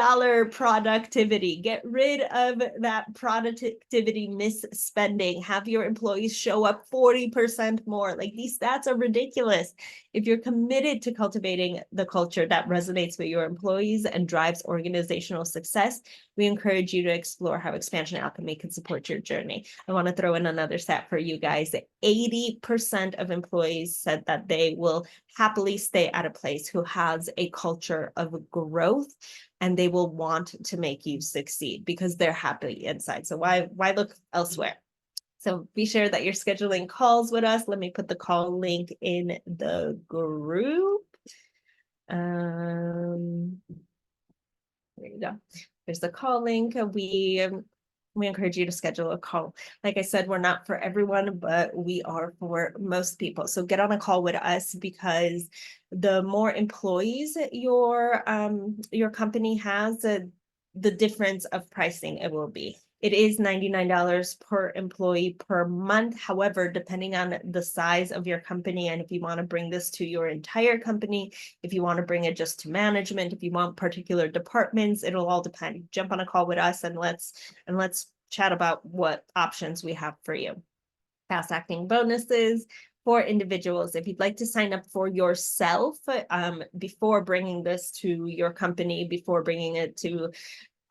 productivity. Get rid of that productivity misspending. Have your employees show up 40% more. Like, these stats are ridiculous. If you're committed to cultivating the culture that resonates with your employees and drives organizational success, we encourage you to explore how Xpansion Alchemy can support your journey. I want to throw in another stat for you guys. 80% of employees said that they will happily stay at a place who has a culture of growth, and they will want to make you succeed because they're happy inside. So why look elsewhere? So be sure that you're scheduling calls with us. Let me put the call link in the group. There you go. There's the call link. We encourage you to schedule a call. Like I said, we're not for everyone, but we are for most people. So get on a call with us, because the more employees your company has, the difference of pricing it will be. It is $99 per employee per month. However, depending on the size of your company, and if you want to bring this to your entire company, if you want to bring it just to management, if you want particular departments, it'll all depend. Jump on a call with us and let's chat about what options we have for you. Fast acting bonuses for individuals. If you'd like to sign up for yourself before bringing this to your company, before bringing it to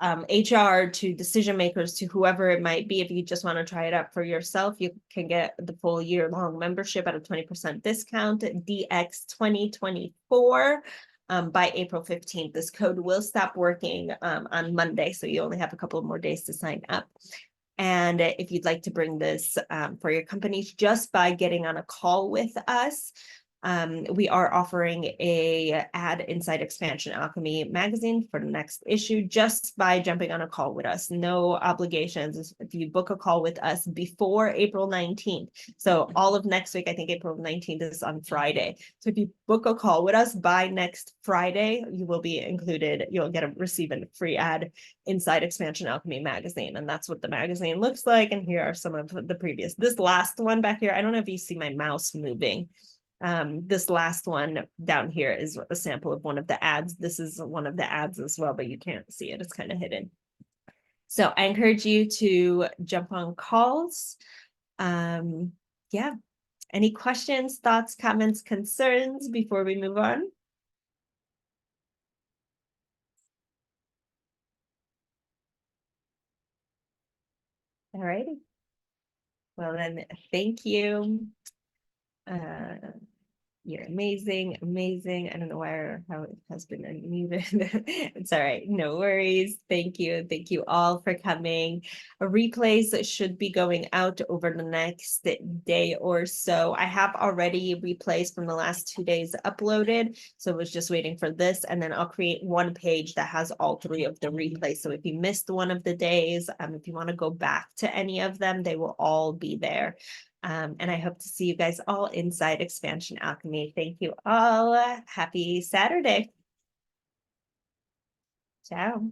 HR, to decision makers, to whoever it might be, if you just want to try it out for yourself, you can get the full year-long membership at a 20% discount, DX 2024. By April 15th. This code will stop working on Monday, so you only have a couple more days to sign up. And if you'd like to bring this for your company just by getting on a call with us, We are offering a ad inside Xpansion Alchemy magazine for the next issue just by jumping on a call with us. No obligations if you book a call with us before April 19th. So all of next week, I think April 19th is on Friday. So if you book a call with us by next Friday, you will be included. You'll receive a free ad inside Xpansion Alchemy magazine. And that's what the magazine looks like. And here are some of the previous. This last one back here, I don't know if you see my mouse moving. This last one down here is a sample of one of the ads. This is one of the ads as well, but you can't see it. It's kind of hidden. So I encourage you to jump on calls. Yeah. Any questions, thoughts, comments, concerns before we move on? All righty. Well, then, thank you. You're amazing, amazing. I don't know how it has been unmuted. It's all right, no worries. Thank you all for coming. Replays should be going out over the next day or so. I have already replays from the last 2 days uploaded, so I was just waiting for this, and then I'll create one page that has all 3 of the replays. So if you missed one of the days, if you want to go back to any of them, they will all be there. And I hope to see you guys all inside Xpansion Alchemy. Thank you all. Happy Saturday. Ciao.